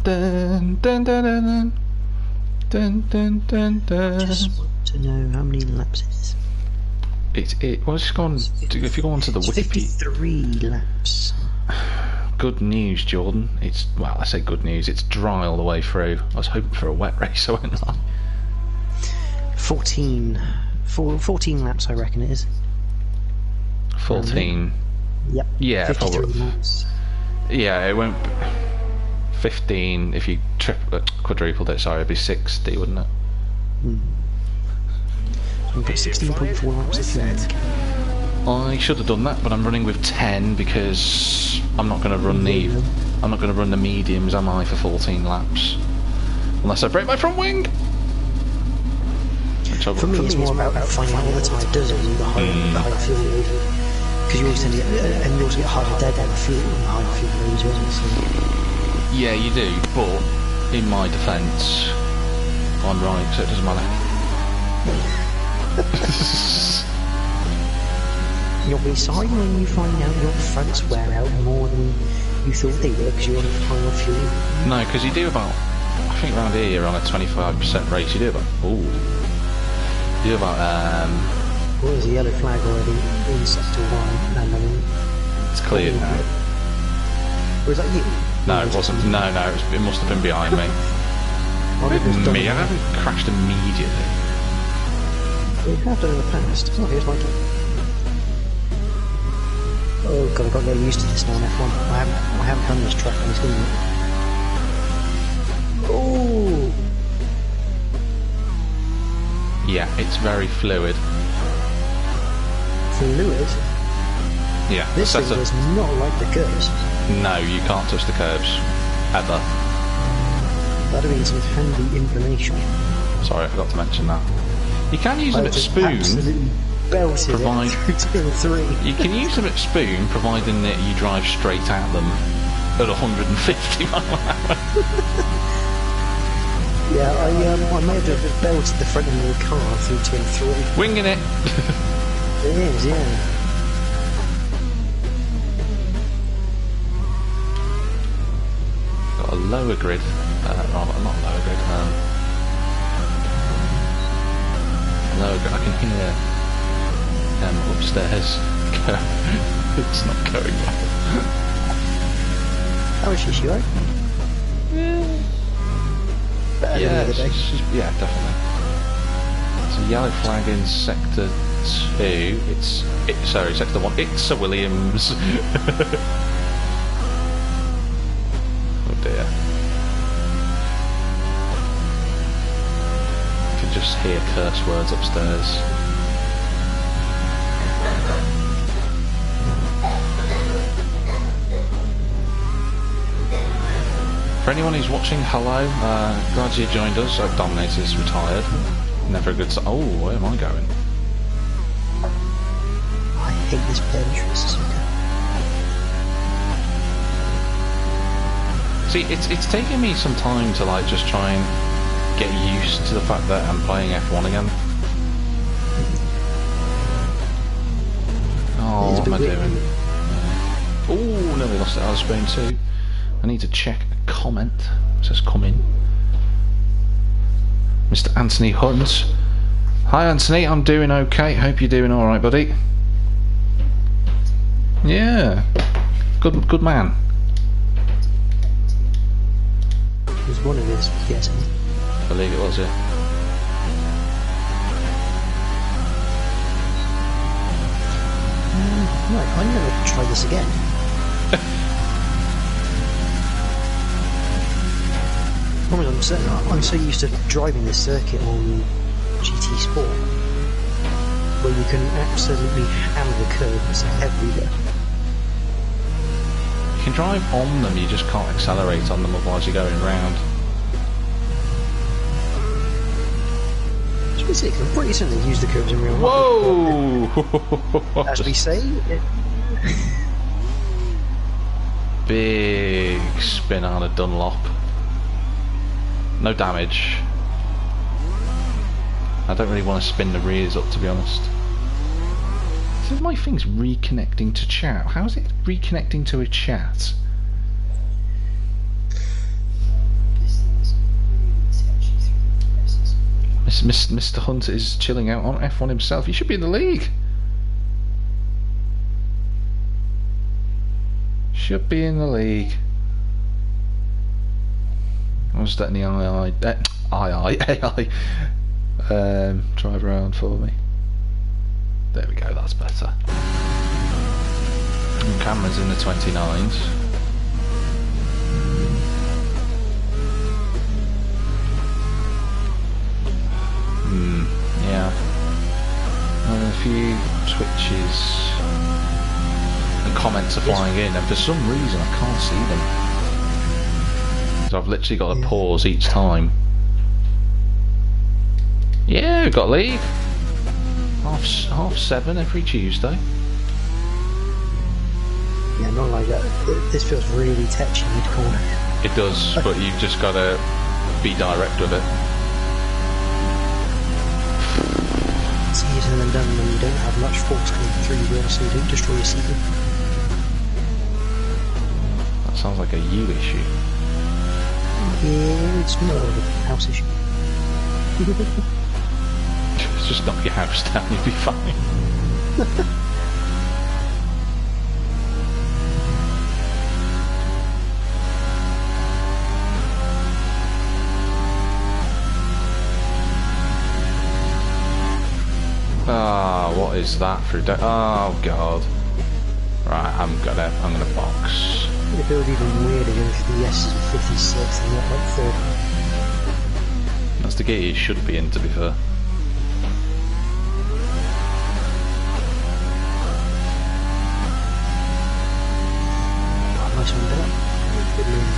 dun dun dun dun dun dun dun dun. Just want to know how many laps it is. Well, just go on. If you go onto the Wikipedia. 53 laps. Good news, Jordan. Well, I say good news. It's dry all the way through. I was hoping for a wet race, I went on. 14 laps, I reckon it is. 14. Yep. Yeah, 53 probably. laps. Yeah, it won't. 15 if you quadrupled it. Sorry, it'd be 60, wouldn't it? So we've got 16.4 laps if you like. I should have done that, but I'm running with 10 because I'm not going to run the mediums, am I, for 14 laps? Unless I break my front wing. For me, it's more about finding out what the tyre does and the higher fuel load. Because you always tend to get, and you also get harder dead on the fuel and the higher fuel load as well. So. Yeah, you do, but in my defence, I'm right, so it doesn't matter. You'll be sorry when you find out your fronts wear out more than you thought they were because you're on higher fuel. No, because you do about, I think around here you're on a 25% race, you do about, Well, there's a yellow flag already in sector 1, and it's cleared now. Was that you? No, it wasn't. No, it must have been behind me. Me, I haven't crashed immediately. We have done in the past. Oh, here's my turn. Oh god, I've got to get used to this now in F1. I haven't done this track on this game yet. Oh! Yeah, it's very fluid. Fluid? Yeah. This thing does not like the curves. No, you can't touch the curves. Ever. That'd have been some handy information. Sorry, I forgot to mention that. You can use them at spoon. Belted provide, it through 3. You can use them at spoon, providing that you drive straight at them at 150 miles an hour. Yeah, I may have just belted the front end of the car through 2 and 3. Winging it. It is, yeah. Got a lower grid, rather not lower grid. Lower grid. I can hear upstairs. It's not going well. How is she right? Better than the other day. Yeah, definitely. It's a yellow flag in sector 2. Sorry, sector 1. It's Sir Williams. Oh dear. I can just hear curse words upstairs. For anyone who's watching, hello. Glad you joined us. Dominator's retired. Never a good sign. Oh, where am I going? I hate this bench. See, it's taken me some time to like just try and get used to the fact that I'm playing F1 again. Oh, what am I doing? Oh, no, we lost it. I was spoon too. I need to check a comment. It says come in. Mr. Anthony Hunt. Hi Anthony, I'm doing okay. Hope you're doing alright, buddy. Yeah. Good man. It was one of his, yes. I believe it was, yeah. Right, I'm going to try this again. I'm so used to driving this circuit on GT Sport, where you can absolutely hammer the curves everywhere. You can drive on them, you just can't accelerate on them, otherwise you're going round. It's basically pretty soon they use the curves in real life. Whoa! As we say, big spin on a Dunlop. No damage. I don't really want to spin the rears up, to be honest. So my thing's reconnecting to chat. How is it reconnecting to a chat? Mr. Hunt is chilling out on F1 himself. He should be in the league. Should be in the league. I'm just letting the AI drive around for me. There we go, that's better. And Cameron's in the 29s. Yeah. And a few twitches and comments are flying in, and for some reason I can't see them. So I've literally got to pause each time. Yeah, we've got league. Half 7 every Tuesday. Yeah, not like that. This feels really touchy mid-corner. It does, but you've just got to be direct with it. It's easier than done when you don't have much force coming through your wheel, so you don't destroy your seat. That sounds like a you issue. Yeah, it's more of a house issue. Just knock your house down, you'll be fine. Ah, what is that through? Oh god! Right, I'm gonna box. It feels even weirder if the S is 56 and not like 30. That's the gate it should be in, to be fair. Nice one, Bella. Good move.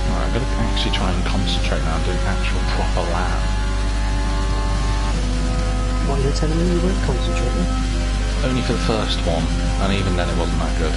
Alright, I'm going to actually try and concentrate now on doing actual proper lap. What, you're telling me you weren't concentrating? Only for the first one, and even then it wasn't that good.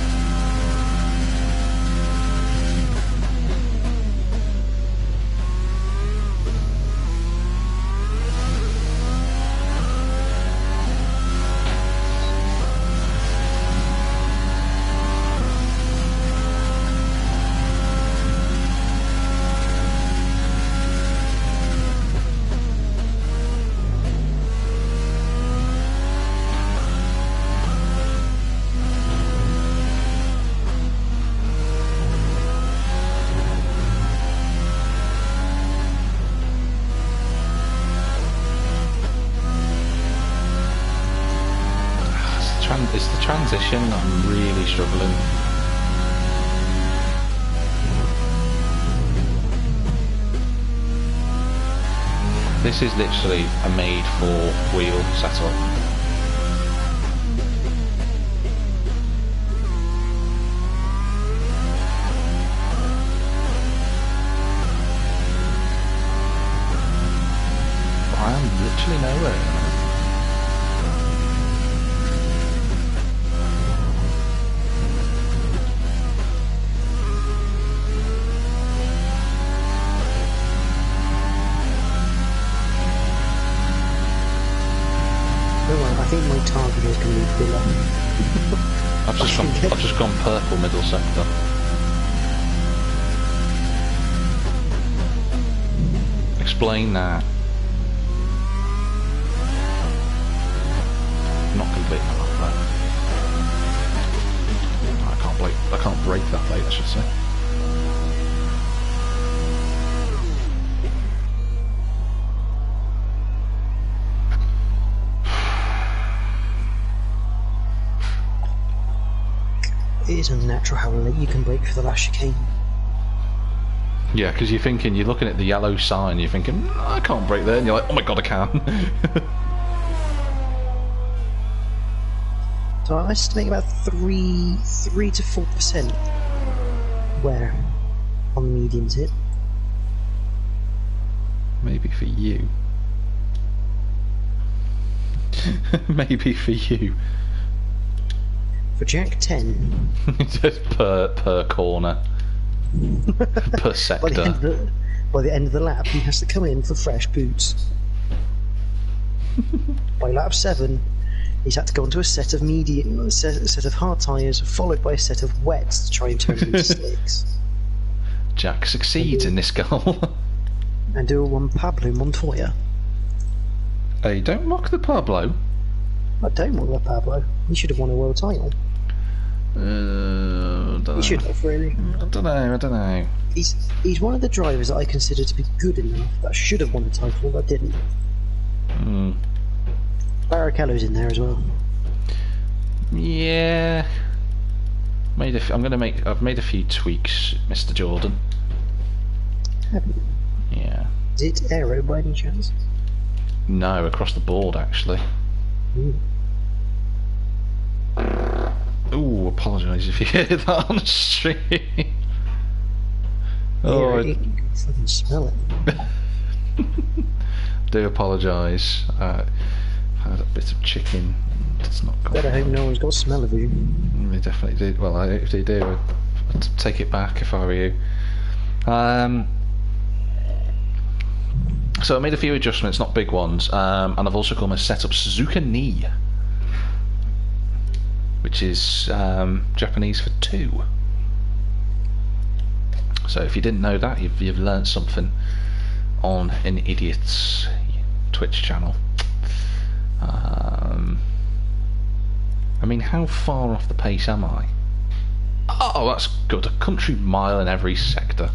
It's the transition I'm really struggling. This is literally a made-for wheel setup. But I am literally nowhere. I think my target is going to be Villa. I've just gone purple middle sector. Explain that. Not complete enough though. I can't break that late, I should say. It is unnatural how late you can brake for the last chicane. Yeah, because you're looking at the yellow sign, you're thinking, I can't brake there, and you're like, oh my god, I can. So I estimate about 3 to 4% wear on the mediums hit. Maybe for you. Maybe for you. For Jack 10. Just per corner. Per sector. By the end of the lap, he has to come in for fresh boots. By lap 7, He's had to go onto a set of set of hard tyres, followed by a set of wets to try and turn them into slicks. Jack succeeds in this goal. And do a one Pablo Montoya. Hey, don't mock the Pablo. I don't want the Pablo. He should have won a world title. He should have, really. I don't know. He's one of the drivers that I consider to be good enough that should have won a title but didn't. Barrichello's in there as well. Yeah. I've made a few tweaks, Mr. Jordan. Have you? Yeah. Is it aero by any chance? No, across the board actually. Ooh, apologise if you hear that on the stream. Oh, you can fucking smell it. Do apologise. I've had a bit of chicken. It's not gone. Better hope no one's got smell of you. They definitely did. Well, if they do, I'd take it back if I were you. So I made a few adjustments, not big ones, and I've also come and set up Suzuka Ni, which is Japanese for 2. So if you didn't know that, you've learnt something on an idiot's Twitch channel. I mean, how far off the pace am I? Oh, that's good. A country mile in every sector.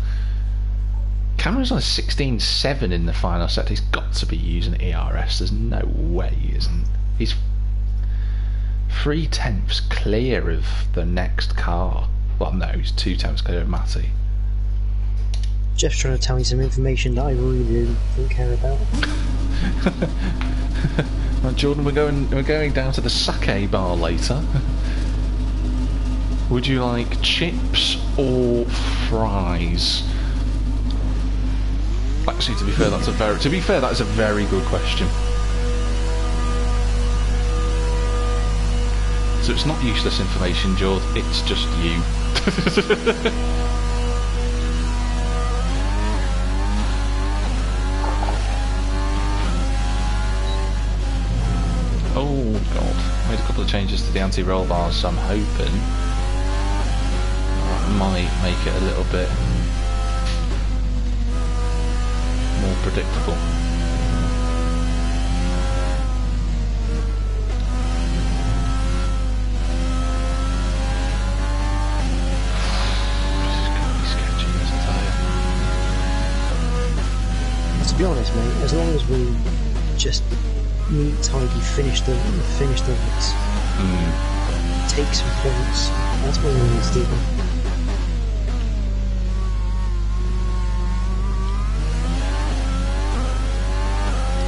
Cameron's on a 16.7 in the final sector. He's got to be using ERS. There's no way he isn't. He's 3/10 clear of the next car. Well, no, he's 2/10 clear of Matty. Jeff's trying to tell me some information that I really don't care about. Right, Jordan, we're going down to the sake bar later. Would you like chips or fries? Actually, to be fair, that's a very good question. So it's not useless information, George. It's just you. Oh god, made a couple of changes to the anti-roll bars, so I'm hoping that might make it a little bit more predictable. This is going to be sketchy, I tell you. To be honest, mate, as long as we just neat, tidy, finish the race, take some points, that's what we need to do.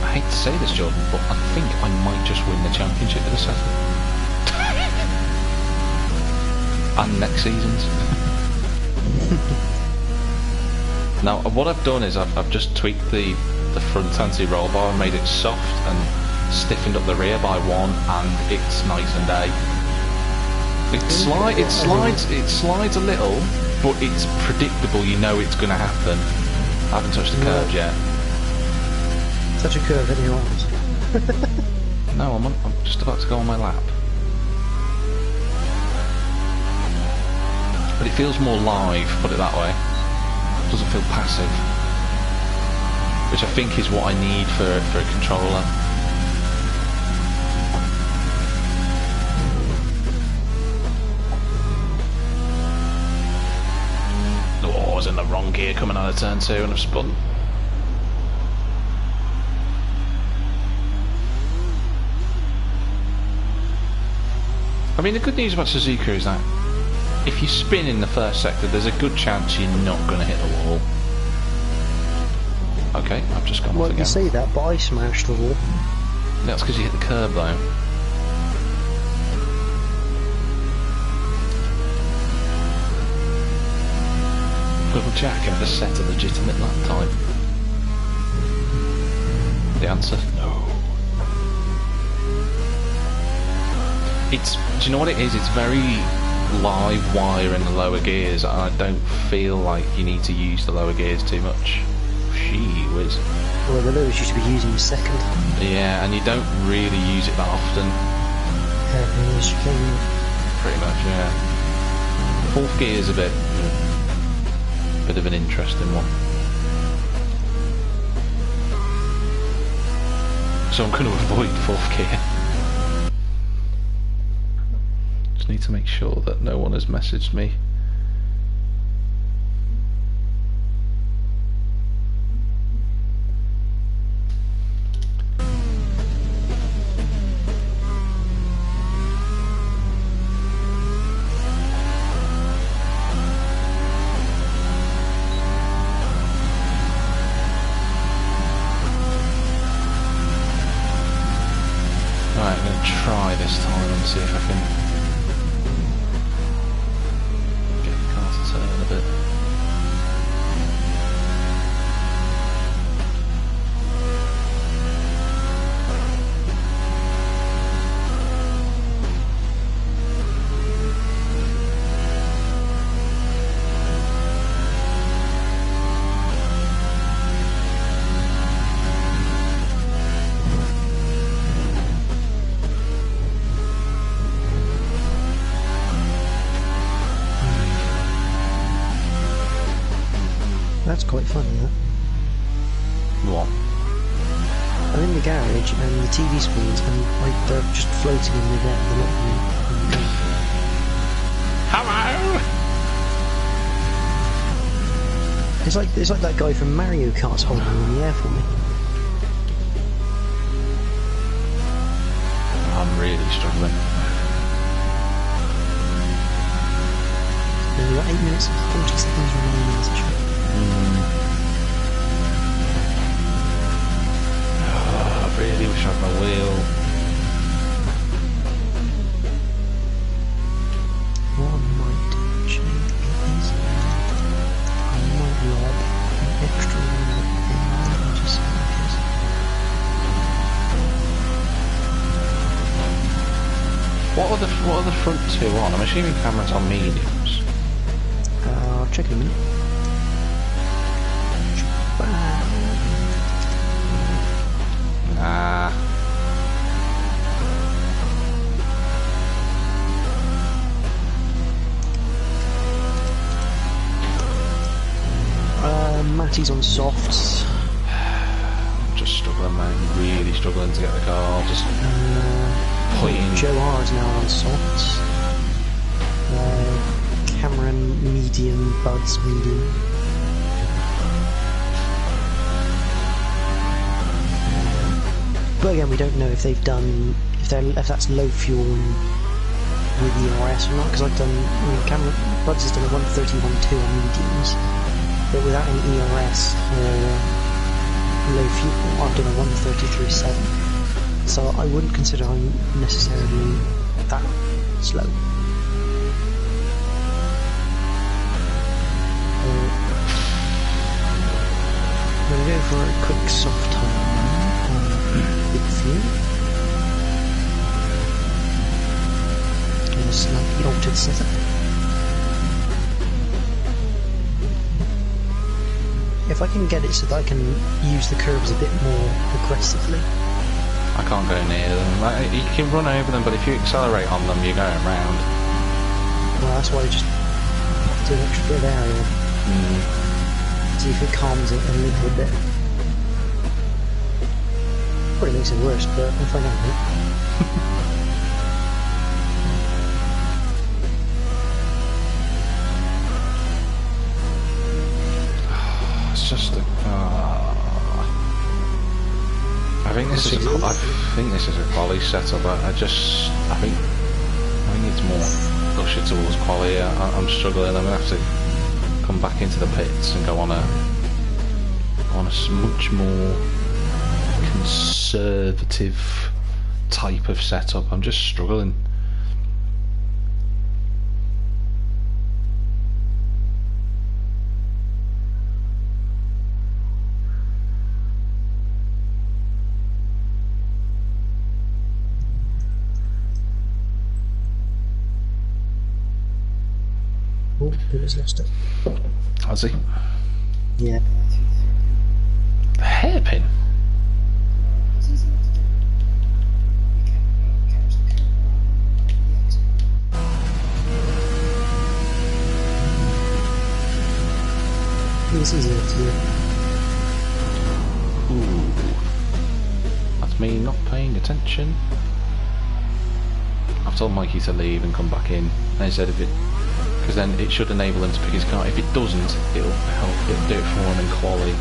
I hate to say this, Jordan, but I think I might just win the championship this season. And next season's. Now, what I've done is I've just tweaked the front anti-roll bar and made it soft and stiffened up the rear by 1, and it's night and day. It slides a little, but it's predictable. You know it's going to happen. I haven't touched the curve yet. Touch a curve in your arms. No, I'm just about to go on my lap. But it feels more live, put it that way. It doesn't feel passive. Which I think is what I need for a controller. Oh, I was in the wrong gear coming out of turn 2 and I've spun. I mean, the good news about Suzuka is that if you spin in the first sector, there's a good chance you're not going to hit the wall. Okay, I've just gone off again. You say that, but I smashed the wall. That's because you hit the curb, though. Will Jack ever set a legitimate lap time? The answer? No. Do you know what it is? It's very live wire in the lower gears, and I don't feel like you need to use the lower gears too much. Gee whiz. Well, the lowers you should be using the second. Yeah, and you don't really use it that often. hairpin chicane. Pretty much, yeah. Fourth gear is a bit of an interesting one. So I'm going to avoid fourth gear. Just need to make sure that no one has messaged me. Right, I'm going to try this time and see if I can get the car to turn a bit. That's quite funny, that. What? I'm in the garage and the TV screens and like they're just floating in the air. They're not in the game. Hello! It's like that guy from Mario Kart's holding them in the air for me. I'm really struggling. We've got 8 minutes and 40 seconds remaining in this show. Oh, I really wish I had my wheel. What I might do actually is I might lob an extra one in just so because What are the front two on? I'm assuming cameras on mediums. I'll check in a minute. Nah. Matty's on softs. I'm just struggling, man. Really struggling to get the car. Just pointing. Joe R is now on softs. Cameron medium, Bud's medium. But again, we don't know if they've done if that's low fuel with ERS or not. Because Cameron Bud's has done a 130.12 on mediums, but without any ERS or low fuel, I've done a 133.7. So I wouldn't consider I'm necessarily that slow. I'm going to go for a quick soft tire on big fuel. In a slightly altered setup. If I can get it so that I can use the curbs a bit more aggressively. I can't go near them. Like, you can run over them, but if you accelerate on them, you're going round. Well, that's why I just do an extra bit of aerial. See if it calms it a little bit. Probably makes it worse, but we'll find out. It's just I think this is a quality setup. I think it's more pushed towards quality. I'm struggling. I'm gonna have to come back into the pits and go on a much more conservative type of setup. I'm just struggling. Oh, he has lost it. Has he? Yeah. The hairpin? It's easy enough to do. Ooh. That's me not paying attention. I've told Mikey to leave and come back in. And he said if it... Because then it should enable him to pick his car. If it doesn't, it'll help it do it for him in quali.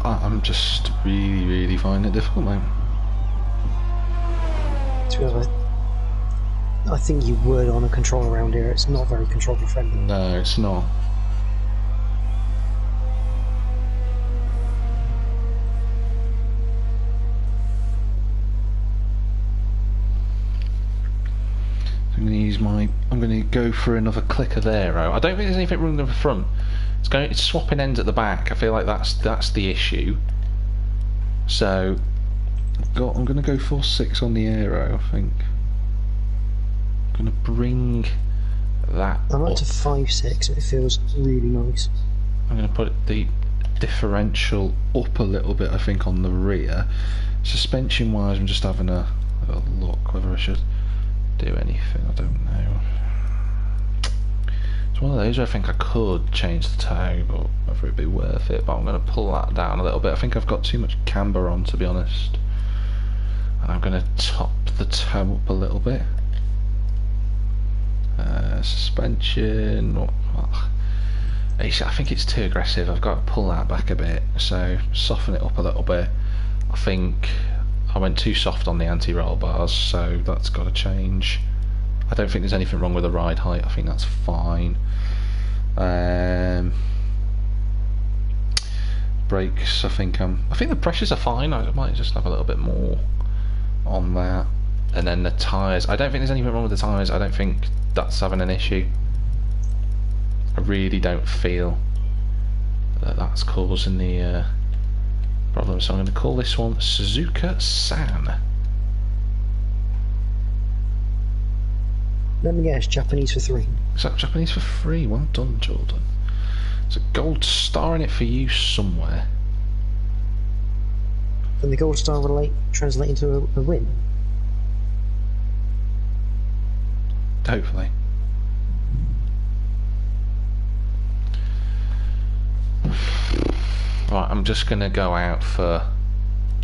I'm just really finding it difficult, mate. To be honest, I think you would on a controller around here. It's not very controller friendly. No, it's not. I'm going to go for another click of arrow. I don't think there's anything wrong with the front. It's swapping ends at the back. I feel like that's the issue. So I'm going to go 4.6 on the aero. I think I'm going to bring that. I'm up to 5.6. It feels really nice. I'm going to put the differential up a little bit. I think on the rear. Suspension wise, I'm just having a look whether I should do anything. I don't know. It's one of those where I think I could change the toe, but whether it'd be worth it. But I'm going to pull that down a little bit. I think I've got too much camber on, to be honest. And I'm going to top the toe up a little bit. Suspension. Well, I think it's too aggressive. I've got to pull that back a bit. So soften it up a little bit. I think I went too soft on the anti-roll bars, so that's got to change. I don't think there's anything wrong with the ride height. I think that's fine. Brakes, I think the pressures are fine. I might just have a little bit more on that. And then the tyres, I don't think there's anything wrong with the tyres. I don't think that's having an issue. I really don't feel that that's causing the problem. So I'm going to call this one Suzuka-san. Let me guess, Japanese for 3. Is that Japanese for 3? Well done, Jordan. There's a gold star in it for you somewhere. And the gold star will translate into a win. Hopefully. Right, I'm just going to go out for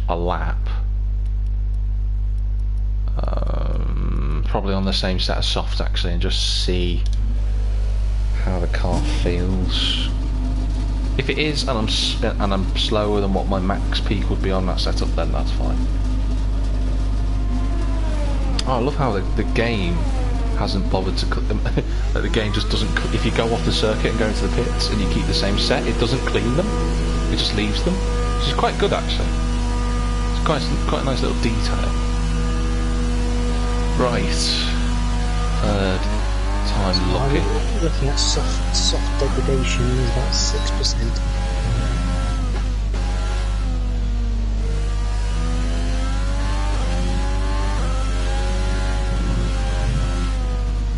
a lap. Probably on the same set of softs actually, and just see how the car feels. If it is, and I'm slower than what my max peak would be on that setup, then that's fine. Oh, I love how the game hasn't bothered to cut them. Like the game just doesn't. If you go off the circuit and go into the pits and you keep the same set, it doesn't clean them. It just leaves them, which is quite good actually. It's quite a nice little detail. Right, third time lucky. Looking at soft degradation is about 6%.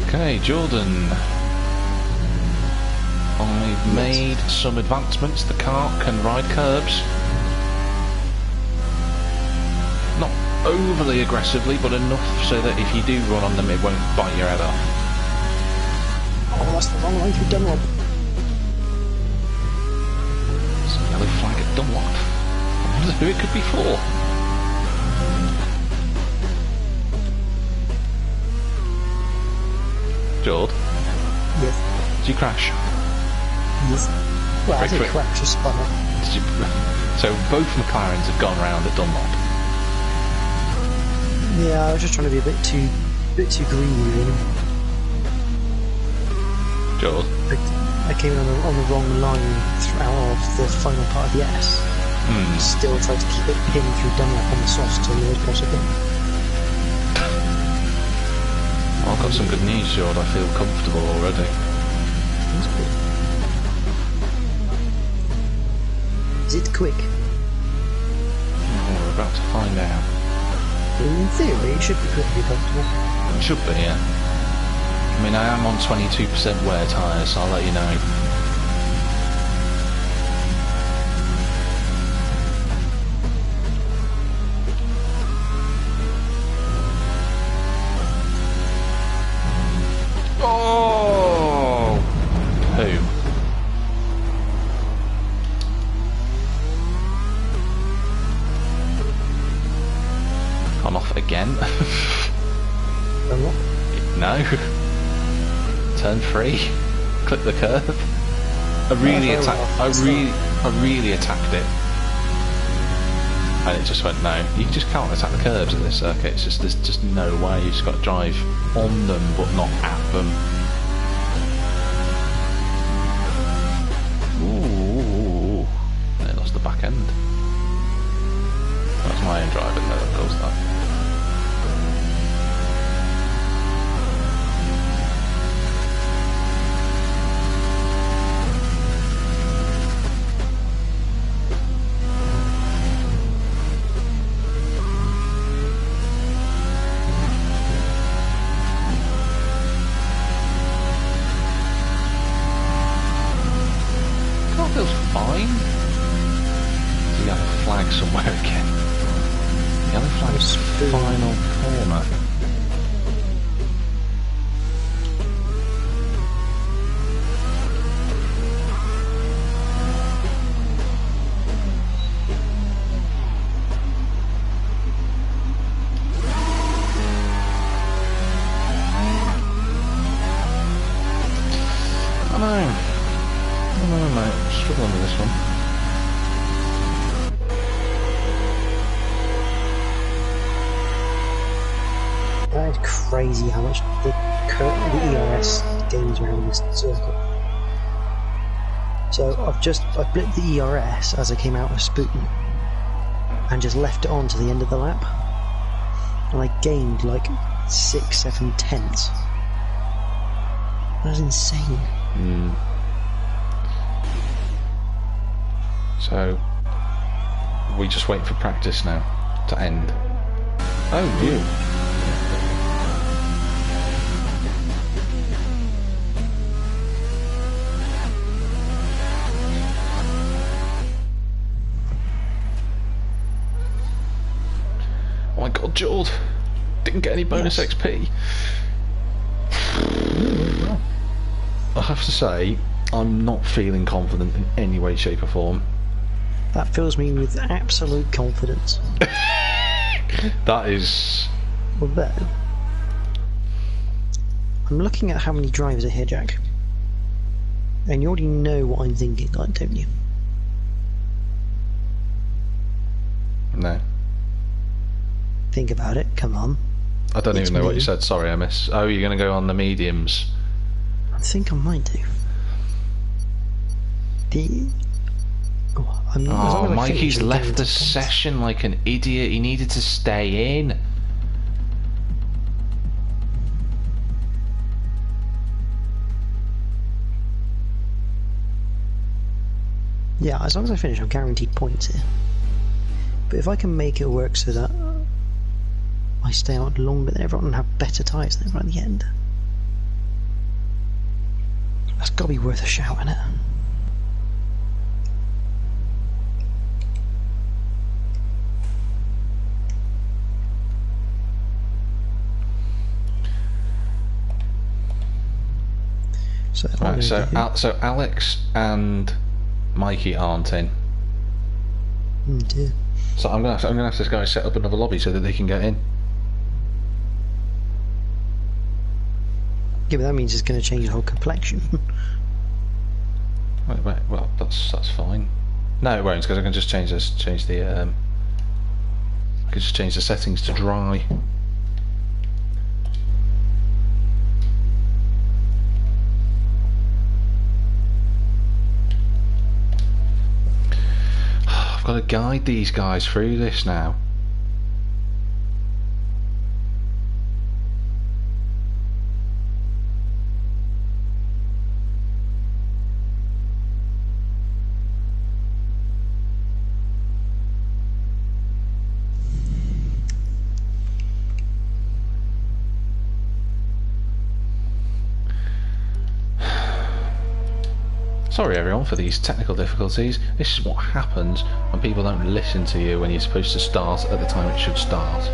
Okay, Jordan. I've made some advancements. The car can ride curbs. Not overly aggressively, but enough so that if you do run on them, it won't bite your head off. Oh, that's the wrong line through Dunlop. It's a yellow flag at Dunlop. I wonder who it could be for. Jord? Yes. Did you crash? Yes. Well, I didn't crash, just spun it. Did you? So both McLarens have gone round at Dunlop. Yeah, I was just trying to be a bit too greedy, really. Jord? I came in on the wrong line throughout of the final part of the S. Still tried to keep it pinned through Dunlop on the softs till the possible. Well, I've got some good news, Jord. I feel comfortable already. That's good. Is it quick? Oh, we're about to find out. In theory, it should be pretty comfortable. It should be, yeah. I mean, I am on 22% wear tyres, so I'll let you know. Oh! Who? Gone off again? No. Turn 3. Clip the curve. I really attacked it. And it just went no. You just can't attack the curves at this circuit. It's just, there's just no way. You just got to drive on them but not at them. Ooh. They lost the back end. That's my own driving though, that caused that. Feels fine. The yellow flag somewhere again. The yellow flag is final corner. I know. No, mate, I'm struggling with this one. That is crazy how much the ERS gains around this circle. So I blipped the ERS as I came out of Sputin and just left it on to the end of the lap, and I gained like 6-7 tenths. That's insane. Mm. So, we just wait for practice now to end. Oh, you. Oh my god, Jord. Didn't get any bonus XP. I have to say, I'm not feeling confident in any way, shape or form. That fills me with absolute confidence. That is... Well then, I'm looking at how many drivers are here, Jack. And you already know what I'm thinking, like, don't you? No. Think about it, come on. I don't It's even know what me. you said, sorry I missed. Oh, you're going to go on the mediums. I think I might do. As long Oh, as I Mikey's finish, I'm left getting the to points. session like an idiot. He needed to stay in. Yeah, as long as I finish, I'm guaranteed points here. But if I can make it work so that I stay out longer than everyone and have better tyres than everyone at the end, that's got to be worth a shout, innit? So, Right, so Alex and Mikey aren't in. Dear. So I'm gonna have to go set up another lobby so that they can get in. Yeah, but that means it's going to change the whole complexion. Wait, well, that's fine. No, it won't, because I can just change the I can just change the settings to dry. I've got to guide these guys through this now. Sorry everyone for these technical difficulties. This is what happens when people don't listen to you when you're supposed to start at the time it should start.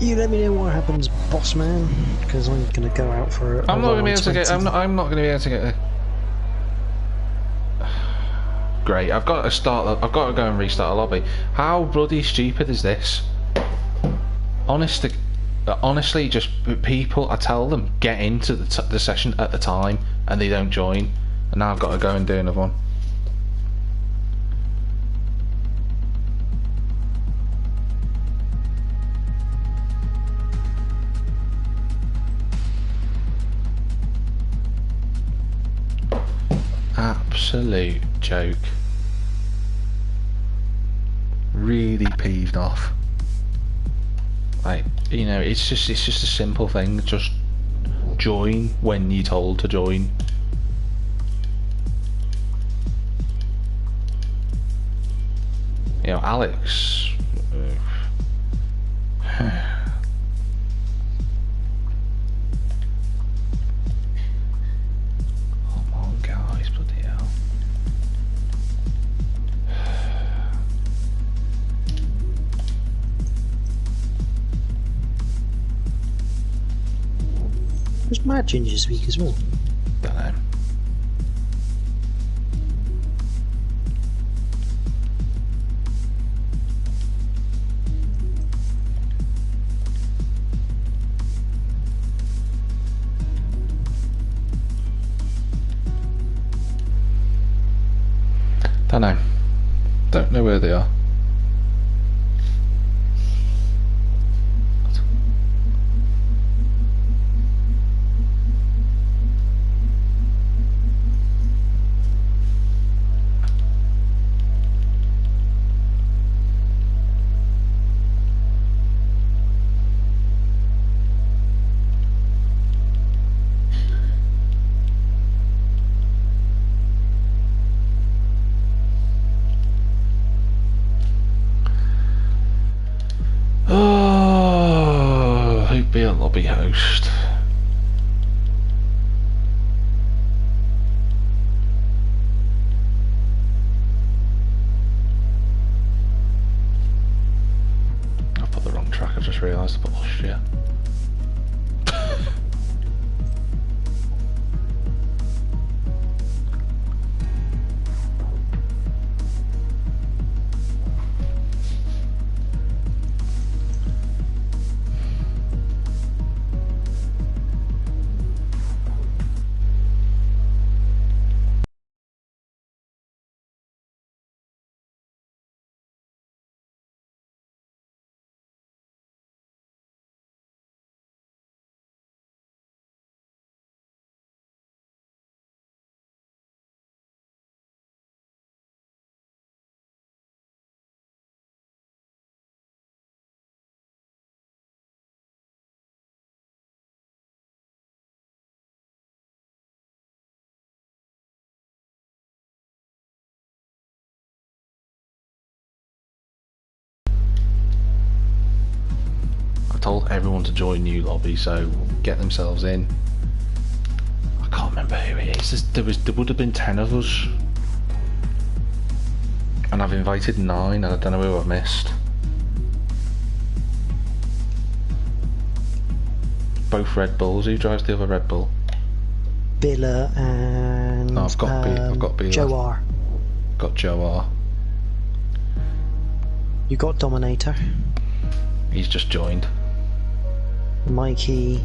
You let me know what happens, boss man, because I'm gonna go out for. I'm not gonna be able to get. I'm not gonna be able to get. Great. I've got to start. I've got to go and restart a lobby. How bloody stupid is this? Honestly, just people. I tell them get into the session at the time, and they don't join. And now I've got to go and do another one. Absolute joke. Really peeved off. Like, you know, it's just a simple thing. Just join when you're told to join. You know, Alex. There's Mad Ginger this week as well. Don't know. Don't know. Don't know where they are. Be a lobby host. I put the wrong track, I just realised I put Austria. Told everyone to join new lobby, so get themselves in. I can't remember who it is. There would have been 10 of us, and I've invited 9, and I don't know who I've missed. Both Red Bulls. Who drives the other Red Bull? Billa and Oh, I've got Billa. Joe R. Got Joe R. You got Dominator. He's just joined. Mikey.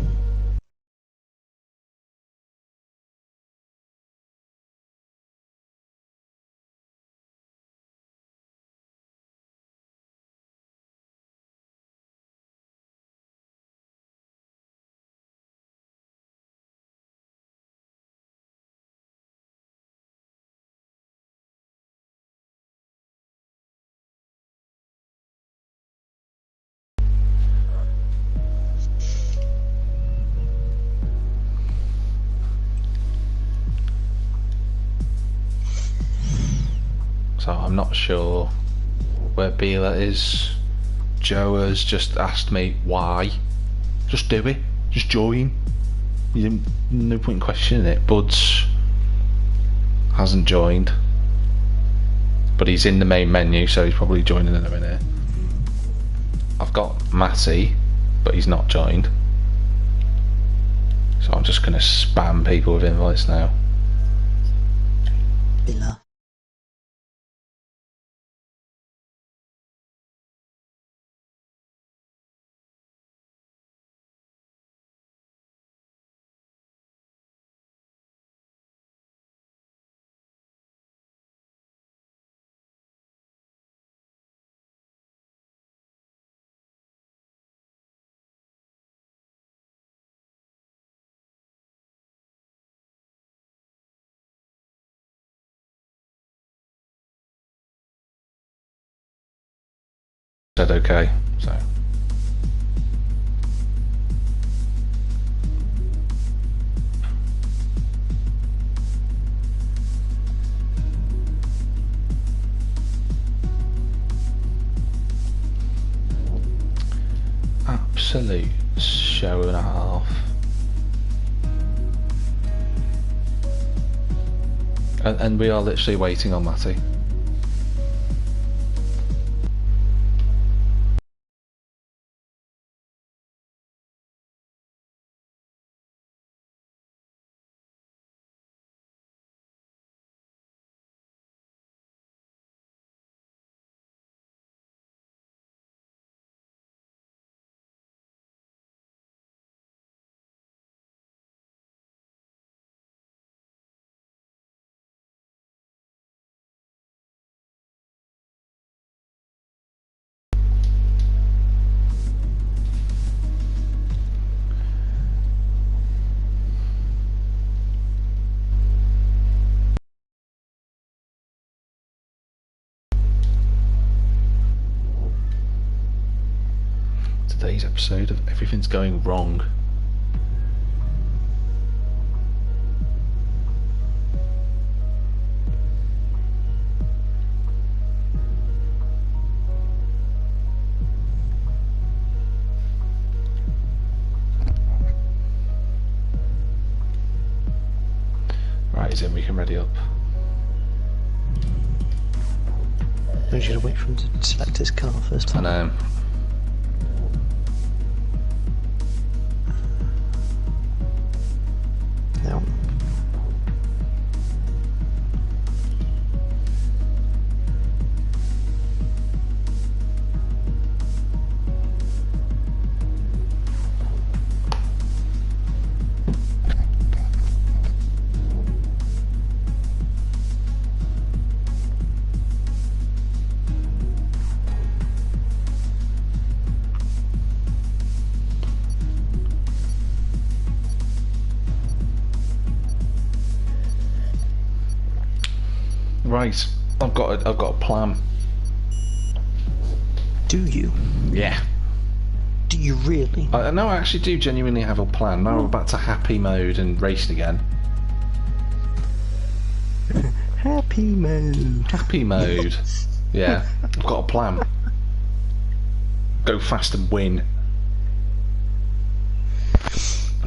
So I'm not sure where Bela is. Joe has just asked me why. Just do it. Just join. No point in questioning it. Buds hasn't joined, but he's in the main menu, so he's probably joining in a minute. I've got Matty, but he's not joined. So I'm just going to spam people with invites now. Villa. Said okay, so. Absolute show and a half. And we are literally waiting on Matty. Today's episode of Everything's Going Wrong. Right, he's in, we can ready up. I'm just going to wait for him to select his car first. I know. Now. Right, I've got a plan. Do you? Yeah. Do you really? No, I actually do genuinely have a plan. Now we're back to happy mode and racing again. Happy mode. Happy mode. Yeah, I've got a plan. Go fast and win.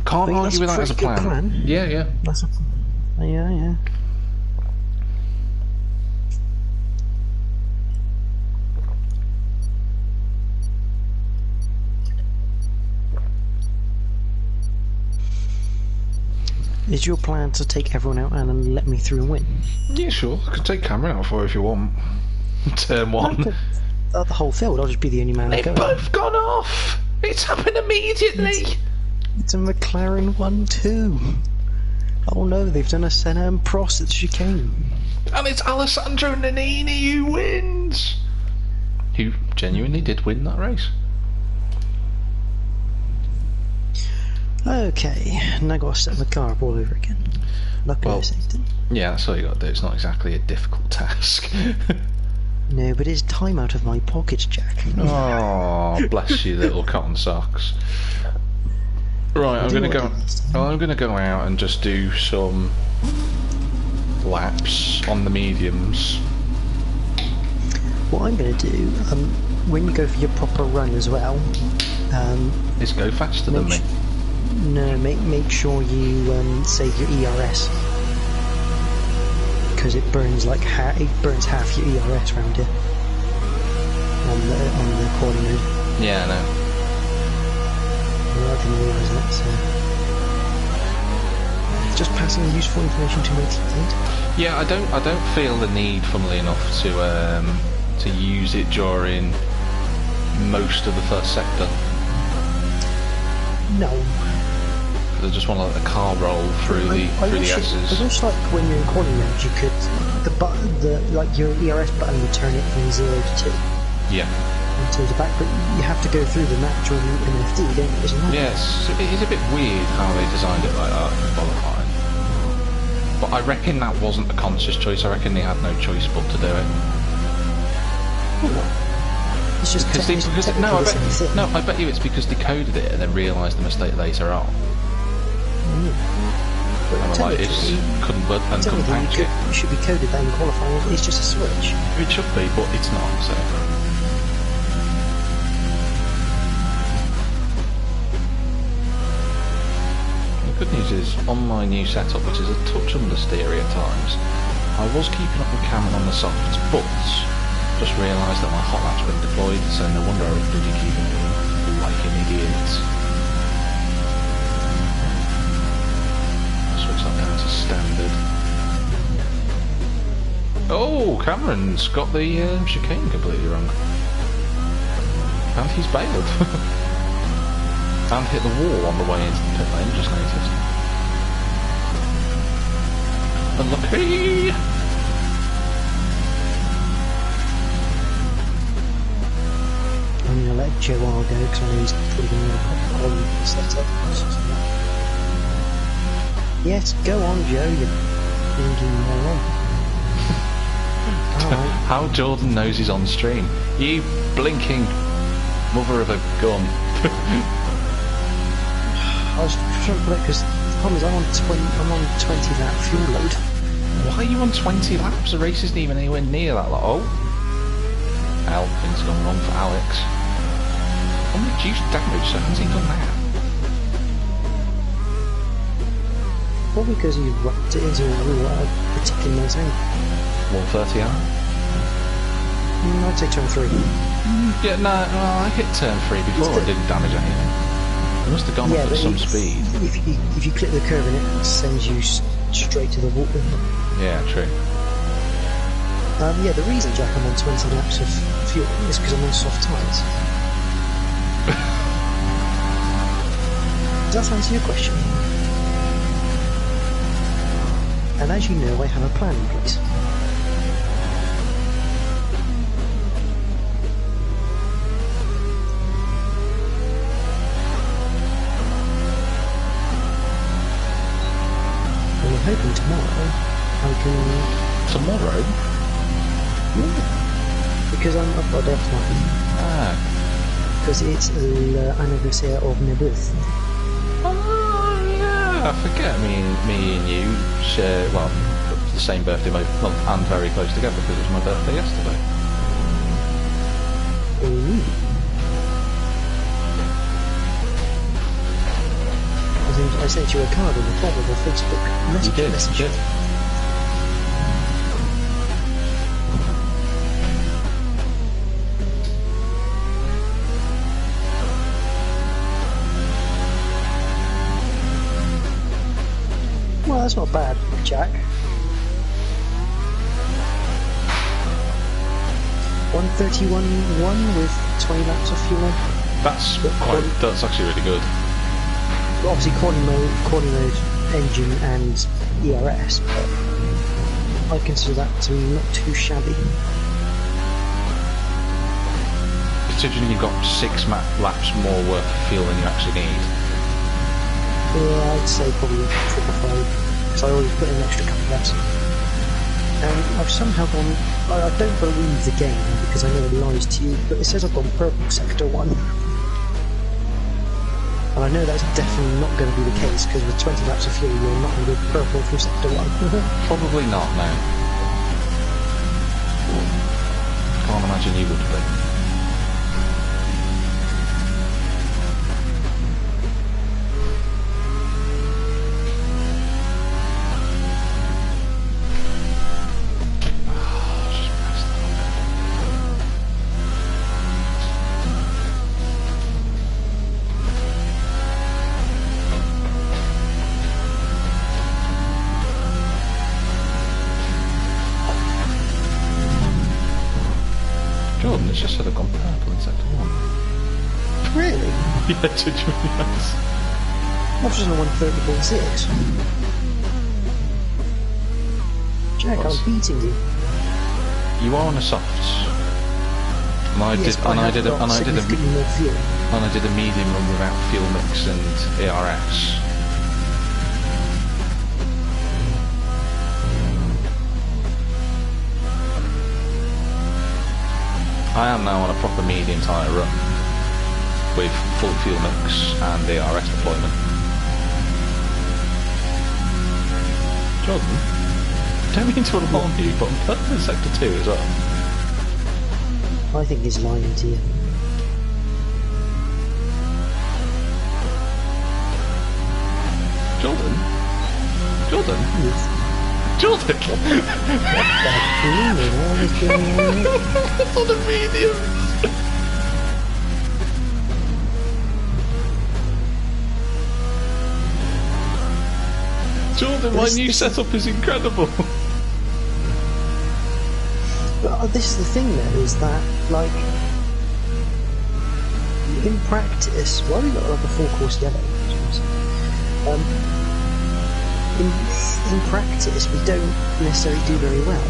Can't argue with that as a plan. Yeah, yeah. That's a, yeah. Is your plan to take everyone out and then let me through and win? Yeah, sure. I can take Cameron out for you if you want. Turn one. The whole field, I'll just be the only man. They've both gone off! It's happened immediately! It's a McLaren 1-2. Oh no, they've done a Senna and Prost at chicane. And it's Alessandro Nannini who wins! Who genuinely did win that race. Okay, now I've got to set the car up all over again. Luckily I saved it. Yeah, that's all you got to do. It's not exactly a difficult task. No, but it's time out of my pockets, Jack. Oh, bless you, little cotton socks. Right, I'm gonna go out and just do some laps on the mediums. What I'm gonna do, when you go for your proper run as well, is go faster than me. No, make sure you save your ERS, because it burns like half your ERS round here on the quality mode. Yeah, I know. Well, I didn't realise that. So just passing useful information to my teammate. Yeah, I don't feel the need, funnily enough, to use it during most of the first sector. No. I just want to let the car roll through the S's. I wish, like, when you're in quality mode, you could like your ERS button would turn it from 0 to 2. Yeah. Into the back, but you have to go through the map during MFD, don't you? Isn't that? Yes, it is a bit weird how they designed it like that in qualifying. But I reckon that wasn't a conscious choice. I reckon they had no choice but to do it. It's just I bet you it's because they coded it and then realised the mistake later on. And like, it couldn't patch it. It should be coded that in qualifying. It's just a switch. It should be, but it's not. So. The good news is, on my new setup, which is a touch understeery at times, I was keeping up with Cameron on the softs, but just realised that my hot lap's been deployed, so no wonder I was bloody keeping it like an idiot. Switch that down to standard. Oh, Cameron's got the chicane completely wrong. And he's bailed. And hit the wall on the way into the pit lane, just noticed. Unlucky! I'm going to let Joe R go because I know he's probably going to put on setup. Yes, go on, Joe, you blinking moron. Alright. How Jordan knows he's on stream. You blinking mother of a gun. I was trying to put it because the problem is I'm on 20 lap fuel load. Why are you on 20 laps? The race isn't even anywhere near that. Like, oh, hell, things gone wrong for Alex. On reduced damage, so how's he done that? Probably because he wrapped it into a particularly nice angle. 130 hour? I'd say turn 3. Yeah, no, well, I hit turn 3 before I didn't damage anything. It must have gone up at some speed. If you click the curve in it sends you straight to the wall. Yeah, true. Yeah, the reason, Jack, I'm on 20 laps of fuel is because I'm on soft tyres. Does that answer your question? And as you know, I have a plan in place. And I'm hoping tomorrow I can... Tomorrow? Yeah. Because I've got a day off tomorrow. Ah. Because it's l'anniversaire of my birth. Oh, yeah. I forget me and you share, well, the same birthday month and very close together because it was my birthday yesterday. Ooh. I sent you a card on the top of the Facebook message. You did. Well, that's not bad, Jack. 131.1 with 20 laps of fuel. That's actually really good. Well, obviously, quality mode, engine, and ERS, but I consider that to be not too shabby. Considering you've got 6 laps more worth of fuel than you actually need. Yeah, I'd say probably 4 or 5, because I always put in an extra couple of laps. And I've somehow gone... I don't believe the game, because I know it lies to you, but it says I've gone purple sector 1. And I know that's definitely not going to be the case, because with 20 laps of fuel, you're not going to go purple through sector 1. Probably not, no. Can't imagine you would be. Jordan, it's just sort of gone purple in sector 1. Really? Yeah, did you realise? I was just on 130.6. Jack, I'm beating you. You are on the softs. And I did a medium run without fuel mix and ERS. I am now on a proper medium tyre run with full fuel mix and ERS deployment. Jordan, don't mean to alarm you, but I'm purple in sector 2 as well. I think he's lying to you. Jordan? Jordan? Yes. Jordan! What is going on? It's on the medium! Jordan, my new setup is incredible! But this is the thing though, is that, like, in practice, well, we got like a 4-course yellow, in practice we don't necessarily do very well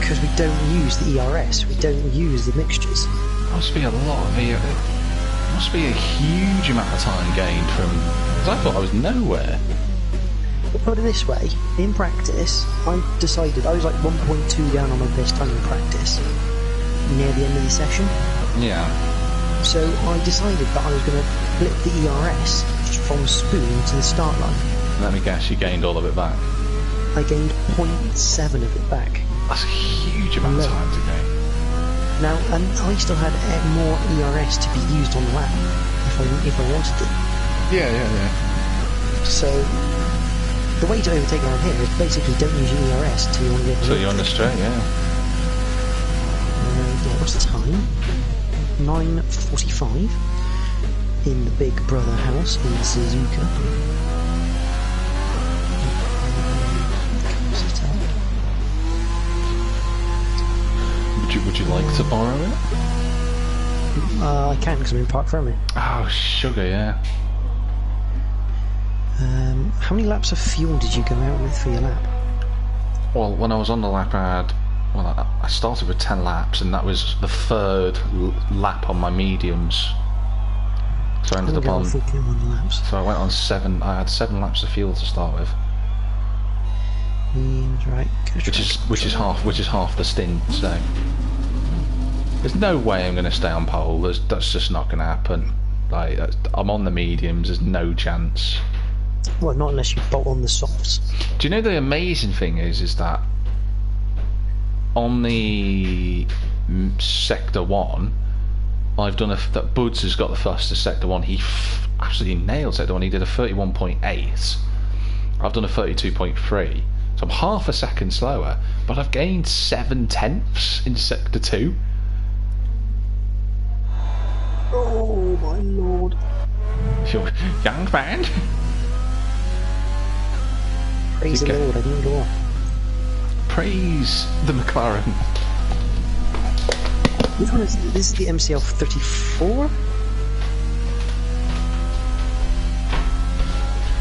because we don't use the ERS, we don't use the mixtures. Must be a lot of must be a huge amount of time gained from, because I thought I was nowhere. But put it this way, in practice I decided, I was like 1.2 down on my best time in practice near the end of the session. Yeah. So I decided that I was going to flip the ERS from spoon to the start line. Let me guess, you gained all of it back. I gained 0.7 of it back. That's a huge amount of time to gain. Now, and I still had more ERS to be used on the lap if I wanted to. Yeah. So the way to overtake around here is basically don't use your ERS till you're on the So you're on the straight, yeah. Yeah, what's the time? 9:45 in the Big Brother house in Suzuka. Would you like to borrow it? I can because I'm in Park Fermi. Oh, sugar, yeah. How many laps of fuel did you go out with for your lap? Well, when I was on the lap, I started with 10 laps, and that was the third lap on my mediums. So I ended up on 41 laps. So I went on 7. I had 7 laps of fuel to start with. Right. Which is half the stint. So there's no way I'm going to stay on pole. That's just not going to happen. Like, I'm on the mediums. There's no chance. Well, not unless you bolt on the softs. Do you know the amazing thing is that on the sector 1, I've done that Buds has got the fastest sector 1. He absolutely nailed sector 1. He did a 31.8. I've done a 32.3. So I'm half a second slower, but I've gained 7/10 in sector 2. Oh my lord. Young man. Praise the Lord, I didn't go off. Praise the McLaren. Which one is this? Is the MCL 34?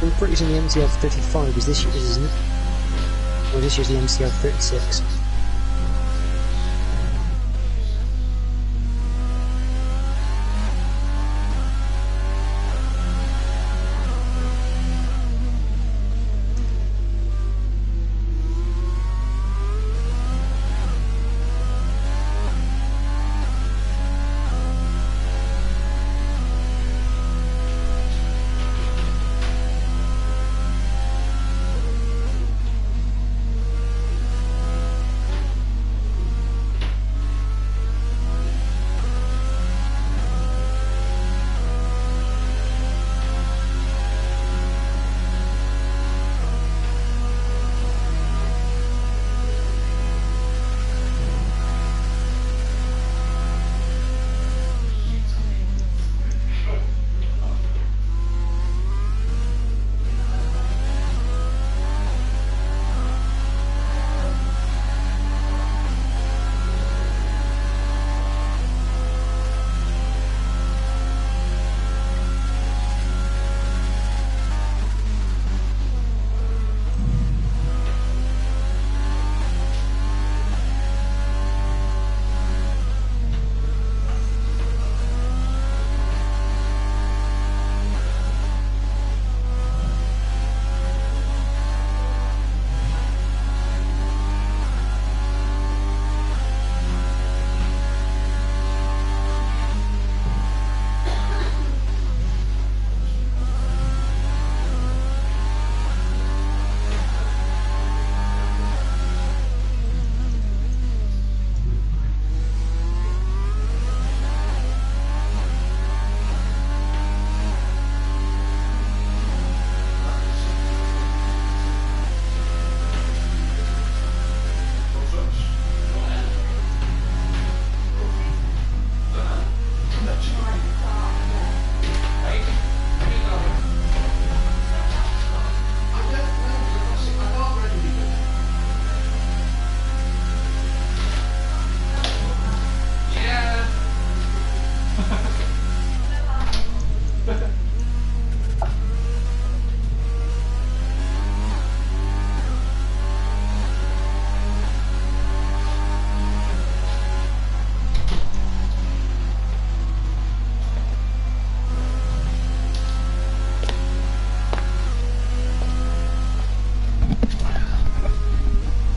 I'm pretty sure the MCL 35 is this year's, isn't it? Or this year's the MCL 36.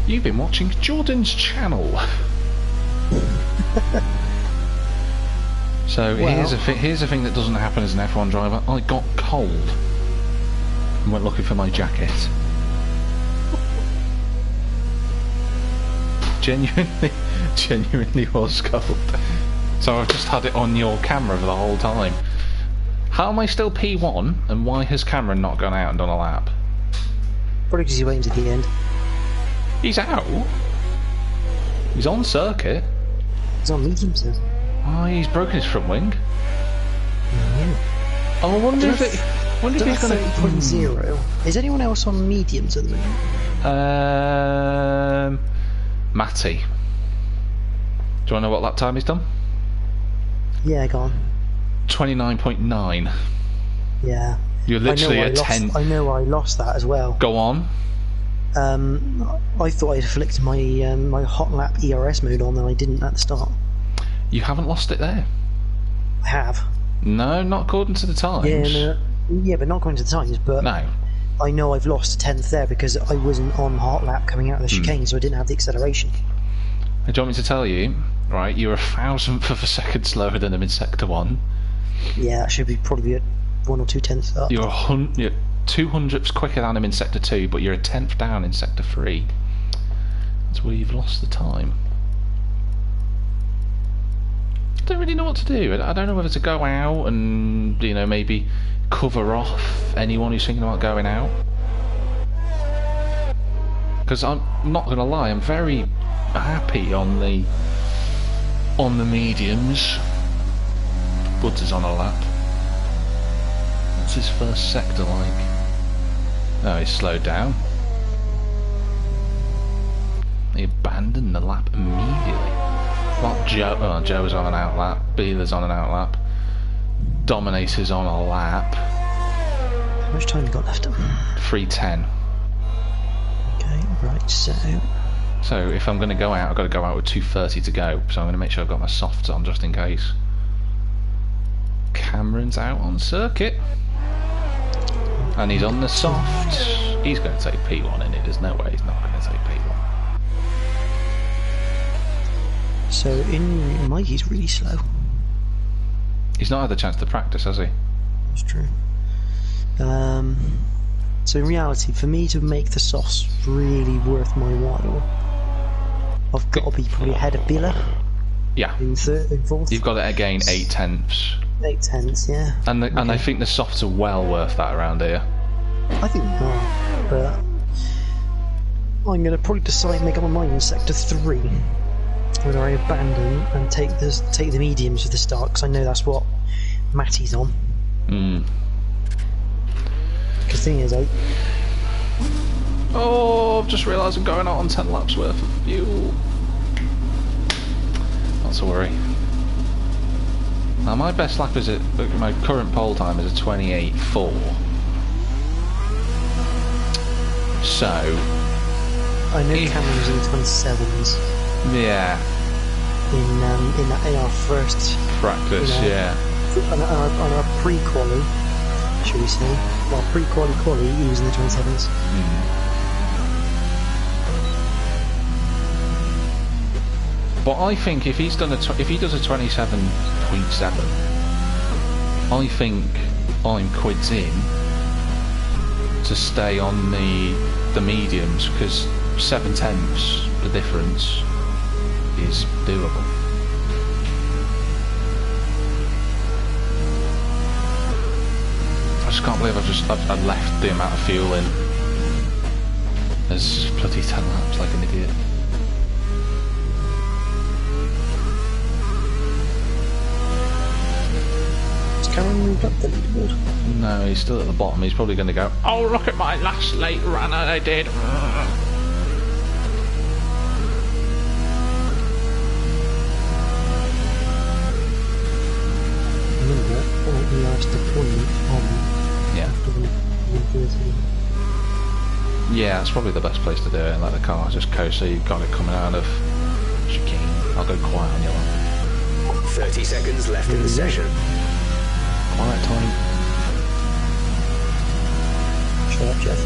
You've been watching Jordan's channel. So here's the thing that doesn't happen as an F1 driver. I got cold and went looking for my jacket. Genuinely was cold. So I've just had it on your camera for the whole time. How am I still P1 and why has Cameron not gone out and done a lap? Probably because he's waiting to the end. He's out? He's on circuit? He's on medium, sir. Oh, he's broken his front wing. Oh, I wonder if he's going to... 30.0. Is anyone else on mediums at the moment? Matty. Do you want to know what lap time he's done? Yeah, go on. 29.9. Yeah. You're literally at 10. I know I lost that as well. Go on. I thought I'd flicked my my hot lap ERS mode on and I didn't at the start. You haven't lost it there. I have. No, not according to the times. Yeah, but not according to the times. But no. I know I've lost a tenth there because I wasn't on hot lap coming out of the chicane, so I didn't have the acceleration. Do you want me to tell you? Right, you're 1,000th of a second slower than him in Sector 1. Yeah, that should be probably at 1 or 2 tenths up. You're 200ths quicker than him in Sector 2, but you're a tenth down in Sector 3. That's where you've lost the time. I don't really know what to do. I don't know whether to go out and, you know, maybe cover off anyone who's thinking about going out. Because I'm not going to lie, I'm very happy on the mediums. Woods is on a lap. What's his first sector like? Oh, he's slowed down. He abandoned the lap immediately. Not Joe. Oh, Joe's on an out lap. Beeler's on an out lap. Dominator's on a lap. How much time you got left? 3:10. Okay, right. So if I'm going to go out, I've got to go out with 2:30 to go. So I'm going to make sure I've got my softs on just in case. Cameron's out on circuit. And he's on the soft. He's going to take P1 in it. There's no way he's not going to take P1. So in Mikey's really slow. He's not had the chance to practice, has he? That's true. So in reality, for me to make the softs really worth my while, I've got to be probably ahead of Billa. Yeah. In third and fourth. You've got to gain 8 tenths. 8 tenths, yeah. And I think the softs are well worth that around here. I think they are, but I'm going to probably decide, make up my mind in Sector 3 whether I abandon and take the mediums for the start, because I know that's what Matty's on. Because the thing is, oh, I've just realised I'm going out on 10 laps worth of fuel. That's a worry. Now my best lap is my current pole time is a 28.4. So I know Cameron's in 27s. Yeah. In that AR first practice, yeah. On our pre-quali, shall we say? Well, pre-quali, he was in the 27s. But I think if he does a 27.7, I think I'm quids in to stay on the mediums, because 7 tenths the difference is doable. I just can't believe I've left the amount of fuel in. There's bloody 10 laps like an idiot. Has Cameron moved up the leaderboard? No, he's still at the bottom. He's probably going to go, oh, look at my last late run I did. Yeah, that's probably the best place to do it. Let the car just coast, so you've got it coming out of chicane. I'll go quiet on your lap. 30 seconds left in the session. Quiet time. Shut up, Jeff.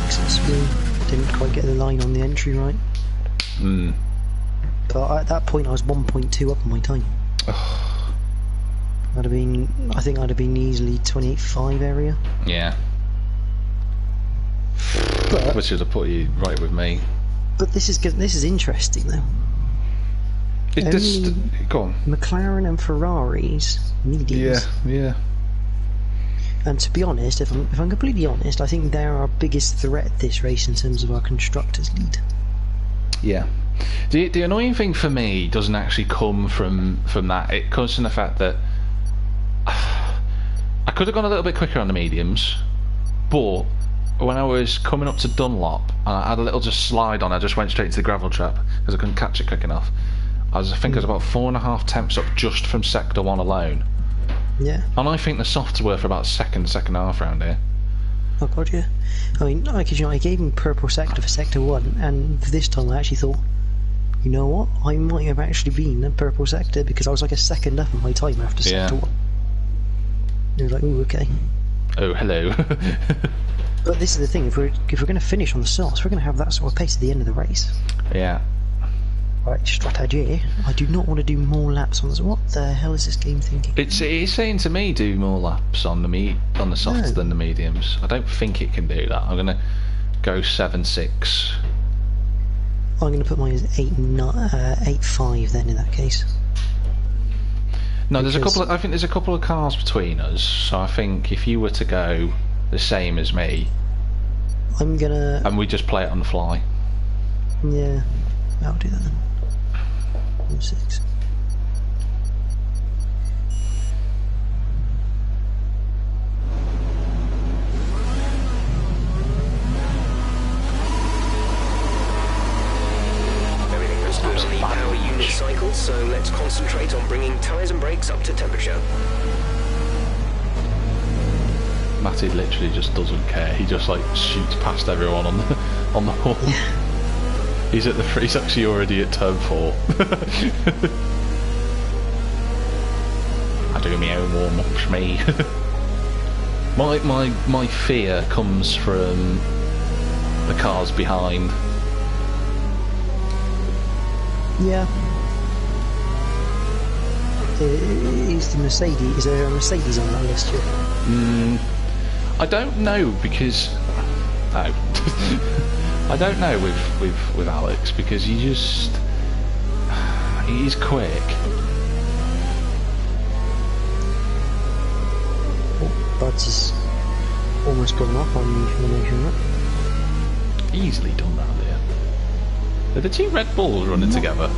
Texas. We didn't quite get the line on the entry right. Hmm. But at that point I was 1.2 up on my time. I think I'd have been easily 28.5 area. Yeah. But, which would have put you right with me. But this is good. This is interesting though. Go on. McLaren and Ferraris mediums. Yeah. And to be honest, if I'm completely honest, I think they're our biggest threat this race in terms of our constructors lead. Yeah. The annoying thing for me doesn't actually come from that. It comes from the fact that I could have gone a little bit quicker on the mediums, but when I was coming up to Dunlop and I had a little just slide on, I just went straight into the gravel trap because I couldn't catch it quick enough. I think it was about 4.5 tenths up just from sector 1 alone. Yeah. And I think the softs were for about second half round here. Oh god, yeah. I mean, I gave him purple sector for sector 1, and for this time I actually thought, you know what, I might have actually been in purple sector because I was like a second up in my time after sector 1. It was like, ooh, okay. Oh, hello. But this is the thing, if we're going to finish on the softs, we're going to have that sort of pace at the end of the race. Yeah. Right, strategy. I do not want to do more laps on this. What the hell is this game thinking? It's saying to me do more laps on the softs than the mediums. I don't think it can do that. I'm gonna go 7.6. I'm gonna put mine as 8.5 then in that case. No, I think there's a couple of cars between us. So I think if you were to go the same as me, and we just play it on the fly. Yeah, I'll do that then. 6. Everything looks good on the power unit cycle, so let's concentrate on bringing tyres and brakes up to temperature. Matty literally just doesn't care. He just like shoots past everyone on the wall. Yeah. He's actually already at turn 4. I do my own warm-ups, me. my fear comes from the cars behind. Yeah. Is there a Mercedes on that list here? I don't know because no. I don't know with Alex because he's quick. Oh, Buds has almost gone off on the formation lap. Easily done that there. Are the two Red Bulls running together?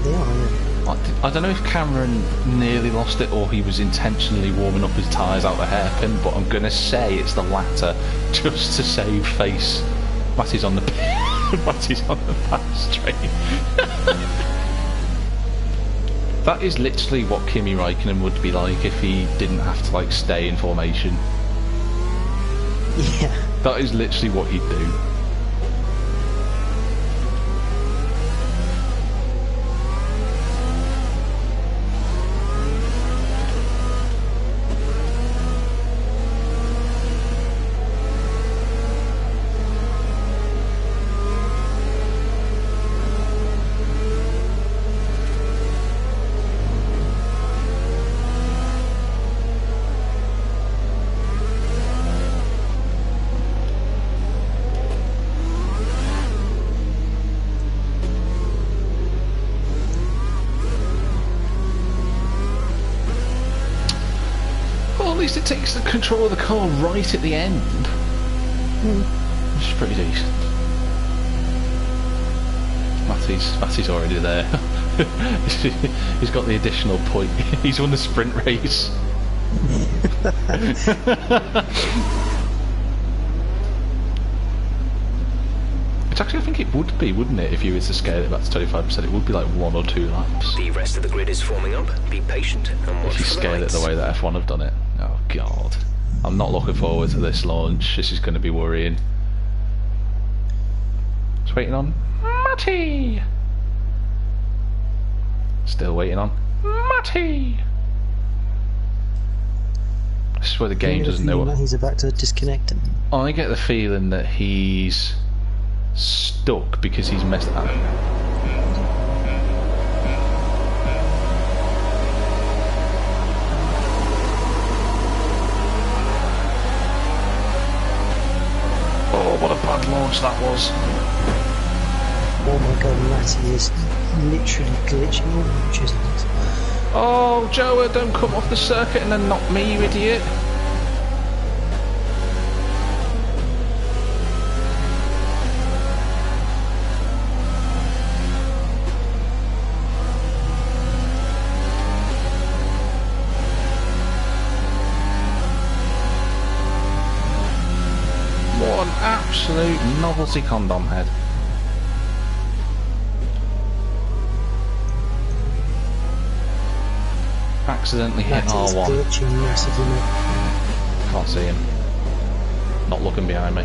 They are, yeah. I don't know if Cameron nearly lost it or he was intentionally warming up his tyres out the hairpin, but I'm gonna say it's the latter just to save face. Matty's on the fast train. That is literally what Kimi Räikkönen would be like if he didn't have to like stay in formation. Yeah. That is literally what he'd do. At least it takes the control of the car right at the end. Which is pretty decent. Matty's already there. He's got the additional point. He's won the sprint race. Which actually I think it would be, wouldn't it, if you were to scale it back to 25%, it would be like 1 or 2 laps. The rest of the grid is forming up. Be patient and watch if you for the scale it lights. the way that F1 have done it. Oh god. I'm not looking forward to this launch. This is going to be worrying. Just waiting on Matty! Still waiting on Matty! This is where the game I get the doesn't know feeling what. that he's about to disconnect him. I get the feeling that he's stuck because he's messed up. Oh, what a bad launch that was. Oh my god, Matty is literally glitching all launches on it. Oh, Joe, don't come off the circuit and then knock me, you idiot. What an absolute novelty condom head. Accidentally hit Matty's R1. glitching massively, mate. Can't see him. Not looking behind me.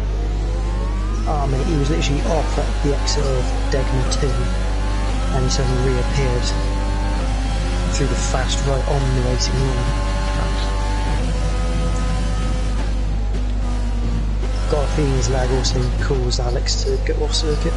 Ah, mate, he was literally off at the exit of Degner 2, and he suddenly reappeared through the fast right on the racing line. Got a feeling his lag also caused Alex to go off circuit.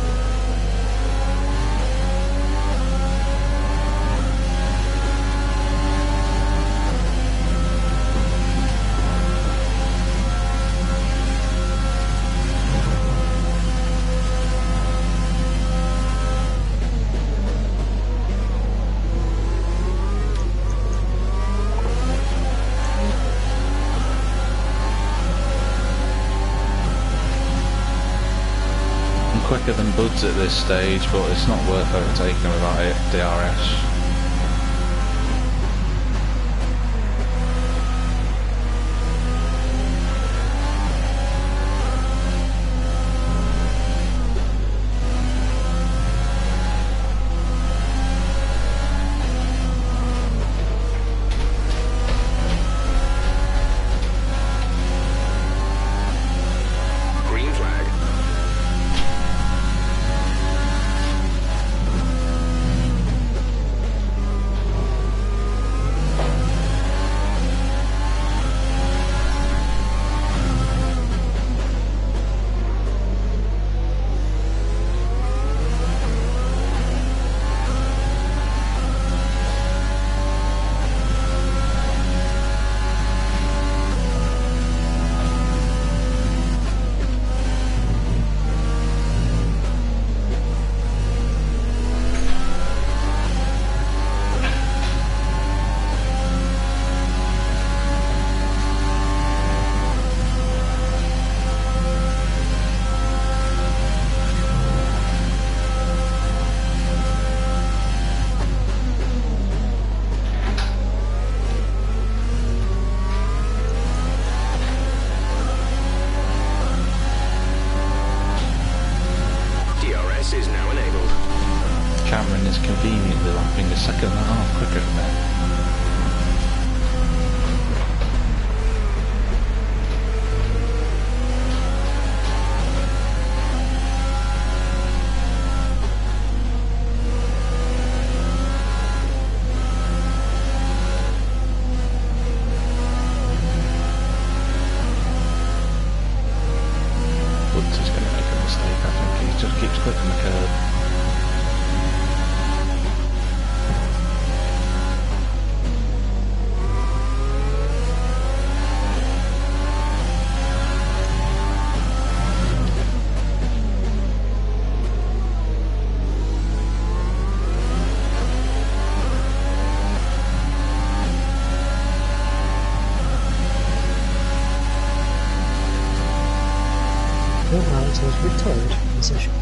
Quicker than Buds at this stage, but it's not worth overtaking him without it, DRS. Cameron is conveniently lapping a second and a half quicker than that. Woods is going to make a mistake, I think. He just keeps clipping the curb. Alex has retired from the session.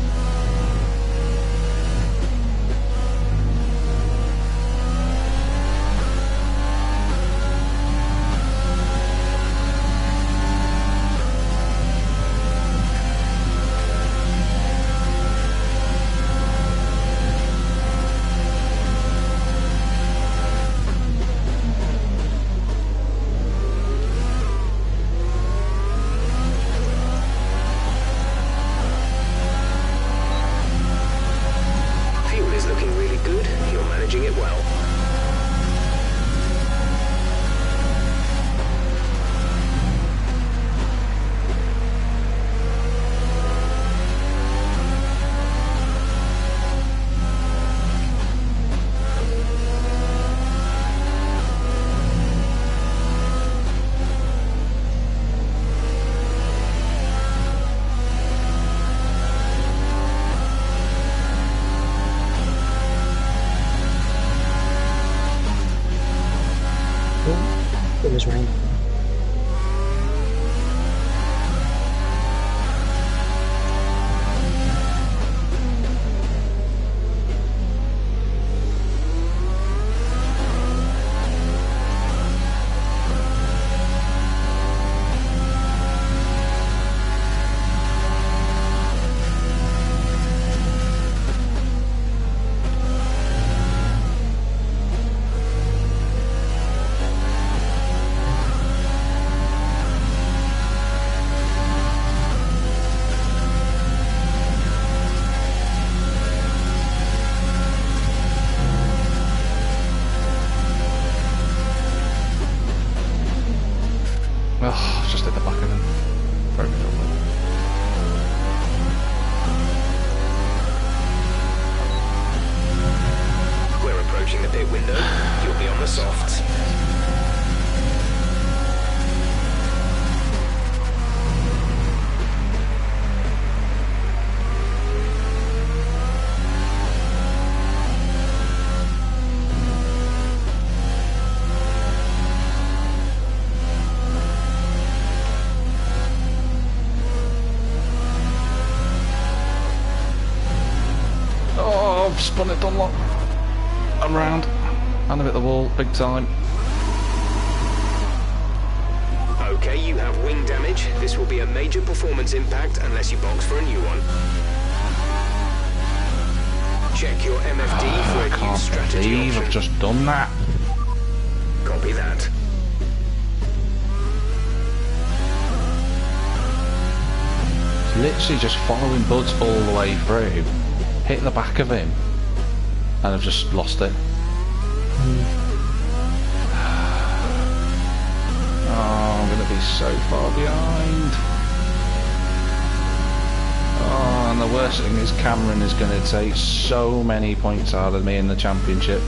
I've spun it Dunlop. I'm round. And a bit of the wall, big time. Okay, you have wing damage. This will be a major performance impact unless you box for a new one. Check your MFD for a new strategy option. I've just done that. Copy that. Literally just following Buds all the way through, hit the back of him, and I've just lost it. Oh, I'm going to be so far behind. Oh, and the worst thing is Cameron is going to take so many points out of me in the championship.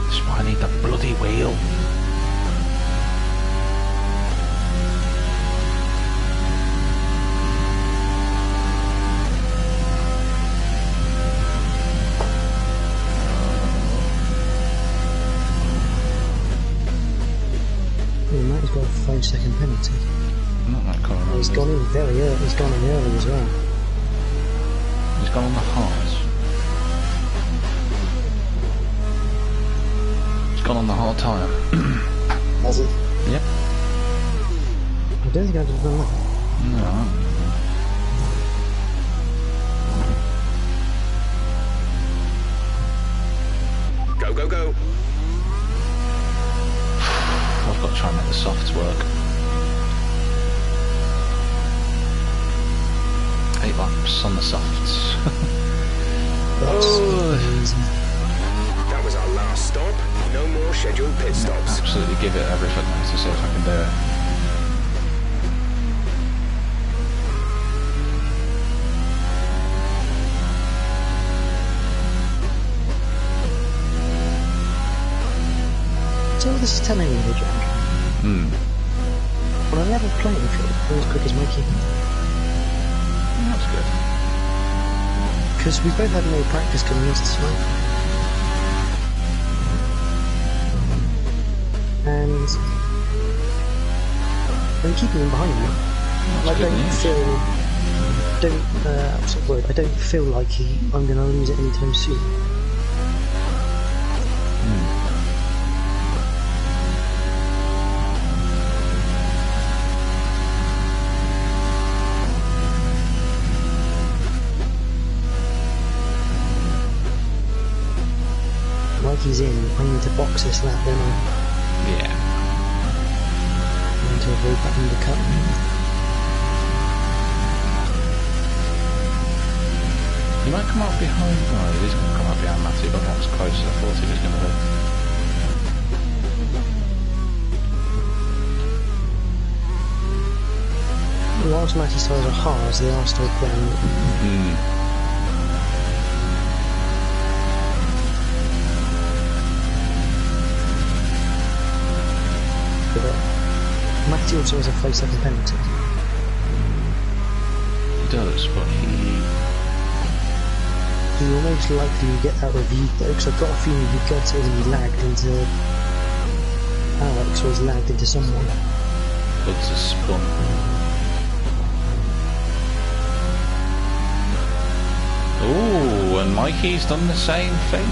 That's why I need the bloody wheel. He's got a 5-second penalty. Not that kind of He's gone in very early. He's gone in early as well. He's gone on the hards. He's gone on the hard tyre. Has he? Yep. I don't think I'd have done that. Go, go, go. I've got to try and make the softs work. 8 laps on the softs. That was our last stop. No more scheduled pit stops. Absolutely give it everything now to see if I can do it. So this is telling me here, Jack. On a level playing field, I'm as quick as Mikey. That's good. Because we both had no practice coming into this night. And I'm keeping him behind me. I don't feel like I'm going to lose it anytime soon. He's in, I need to box this lap, don't I? Yeah. I need to avoid that undercut. He might come up behind. No, he's going to come up behind Matty, but not as close as I thought he was going to be. Whilst Matty's tyres are hard, they are still playing. Matty also has a 5-second penalty. He does, but He will most likely get that reviewed though, because I've got a feeling he got it and he lagged into Alex, or he's lagged into someone. Bugs has spun. Ooh, and Mikey's done the same thing.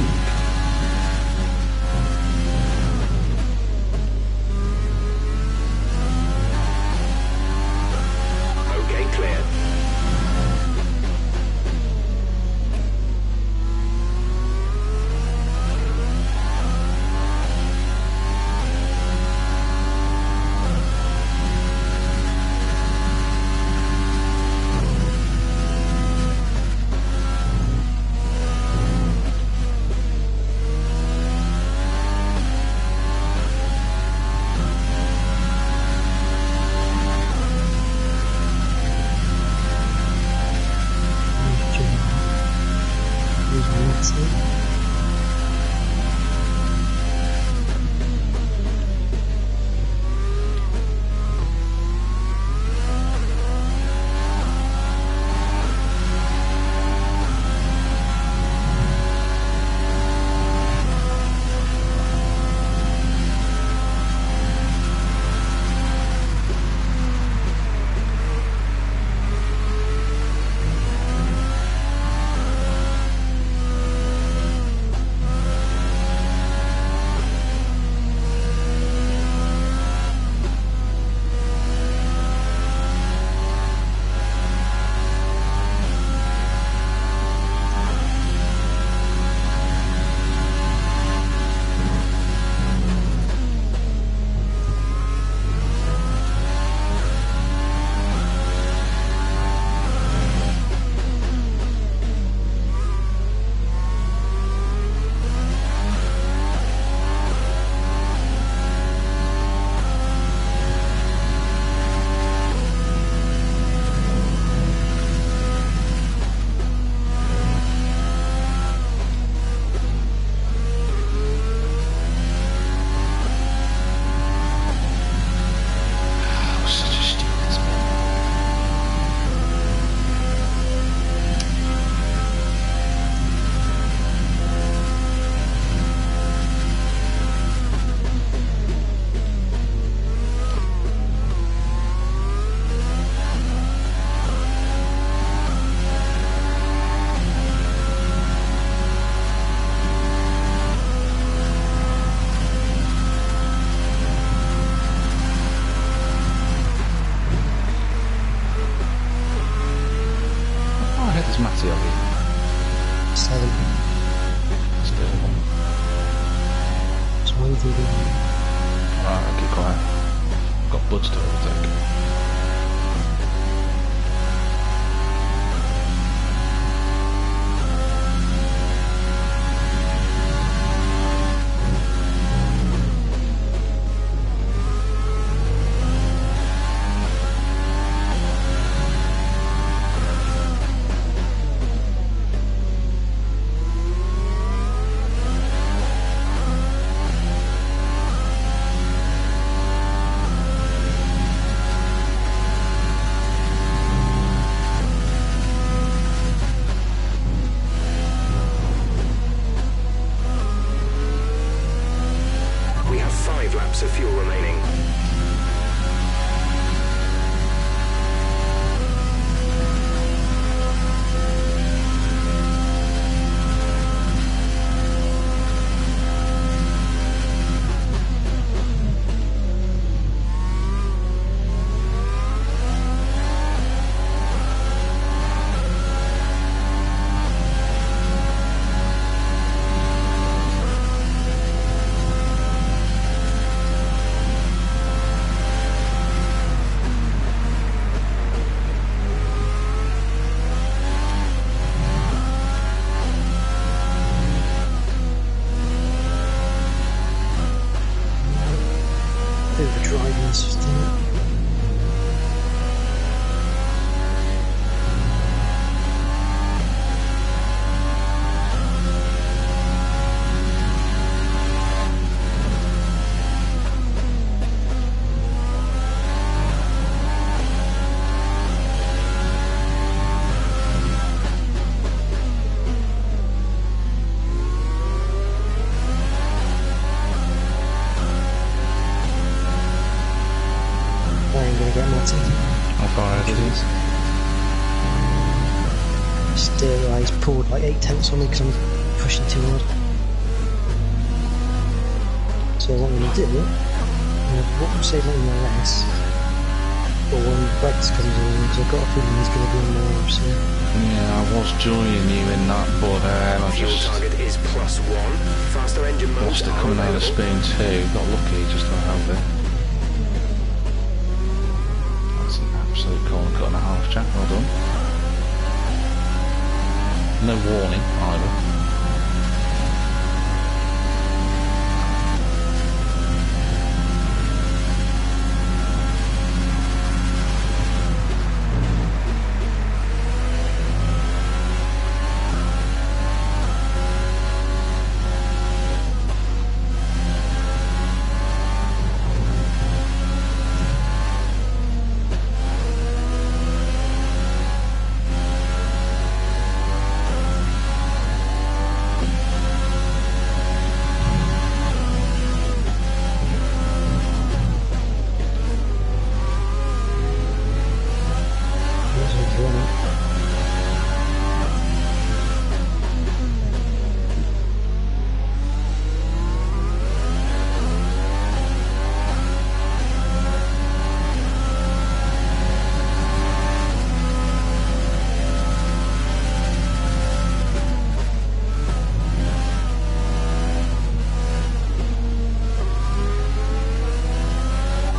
penalty of you? 7. Still. So I'm thinking, Alright, I'll keep quiet. Got Buds to overtake. We have 5 laps of fuel remaining. overdriving this thing. How far ahead is he? Still, he's pulled like 8 tenths on me because I'm pushing too hard. So what I'm going to do, what will save on my rest, or when Rex comes in, because I've got a feeling he's going to be on more soon. Yeah, I was joining you in that, but I Fuel just target is +1. Faster engine modes lost it are coming out of available. Spain too. Got lucky just to have it. That's an absolute corner cut and a half, Jack. Well done. No warning either.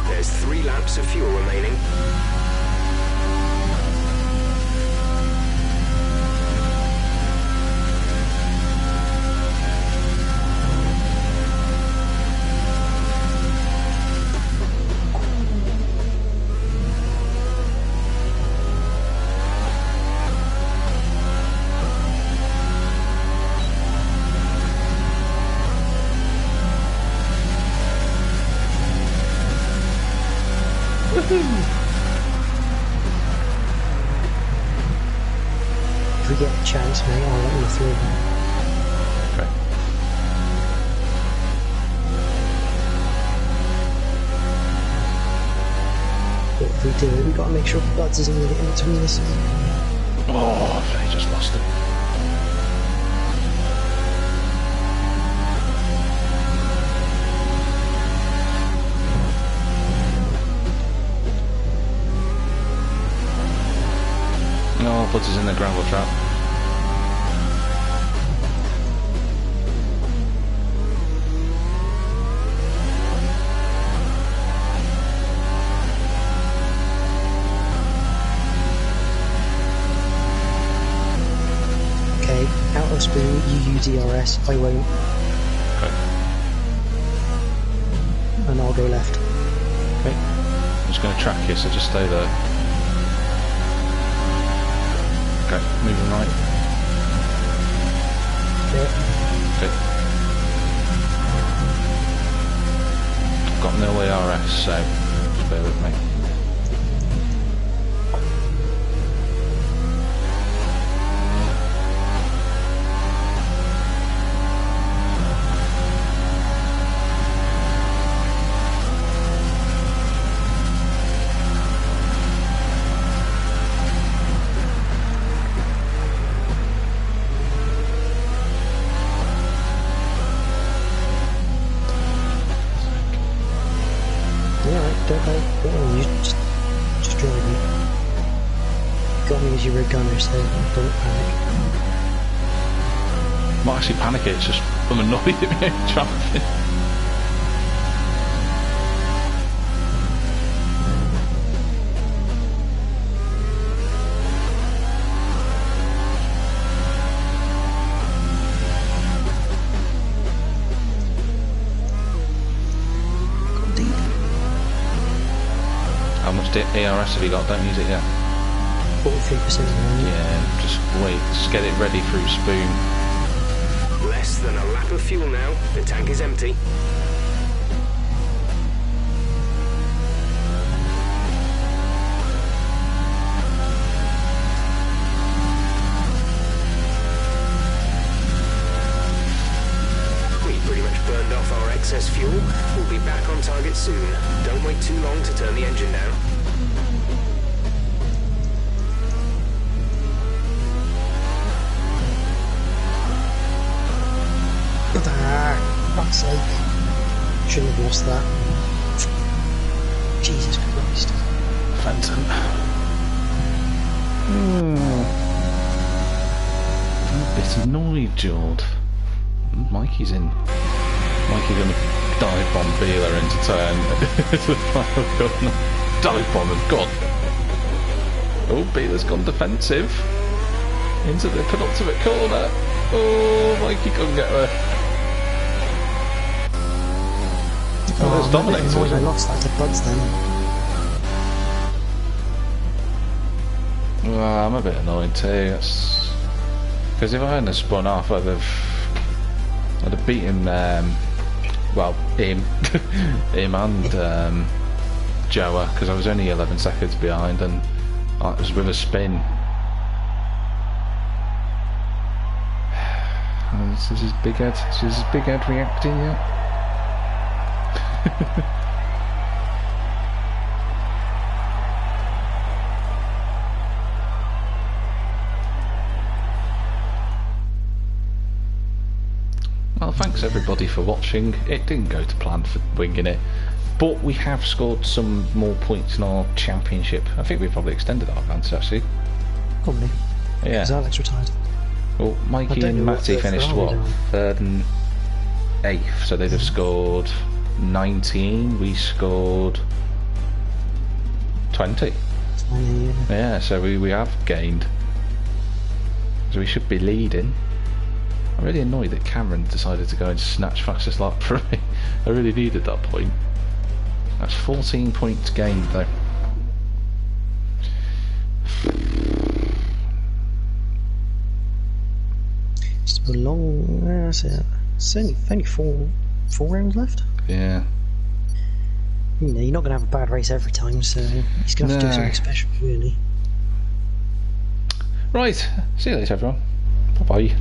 There's 3 laps of fuel remaining. If we get a chance, mate, I'll let you through. Okay. But if we do it, we've got to make sure Buds isn't going to get in between us. Oh, they just lost it. Oh, Buds is in the gravel trap. Spoon, you use ERS, I won't. Okay. And I'll go left. Okay. I'm just going to track you, so just stay there. Okay, moving right. Yeah. Okay. I've got no ARS, so just bear with me. You just drive me. Got me as your rear gunner, so don't panic. I'm not actually panicking, it's just I'm annoyed at me driving. How much ARS have you got? Don't use it yet. 43% now. Yeah, just wait. Just get it ready through Spoon. Less than a lap of fuel now. The tank is empty. We pretty much burned off our excess fuel. We'll be back on target soon. Don't wait too long to turn the engine down. Fuck's sake. Shouldn't have lost that. Jesus Christ. Phantom. I'm a bit annoyed, Jord. Mikey's in. Mikey gonna dive bomb Beeler into turn. Dive bomb him, God. Oh, Beeler's gone defensive. Into the penultimate corner. Oh, Mikey couldn't get there. Oh, there's Dominator. I lost that to Buds then. Well, I'm a bit annoyed too. Because if I hadn't spun off, I'd have beaten, well, him, him and Joa, because I was only 11 seconds behind, and it was with a spin. This is big head. This is big head reacting yet. Well, thanks everybody for watching. It didn't go to plan for winging it, but we have scored some more points in our championship. I think we probably extended our advance actually. Probably. Yeah. Because Alex retired. Well, Mikey and Matty finished what? 3rd and 8th, so they'd have scored 19. We scored 20. Yeah, so we have gained. So we should be leading. I'm really annoyed that Cameron decided to go and snatch fastest lap for me. I really needed that point. That's 14 points gained though. It's a long. That's it. It's only four rounds left. Yeah. You know, you're not going to have a bad race every time, so he's going to have to do something special, really. Right. See you later, everyone. Bye bye.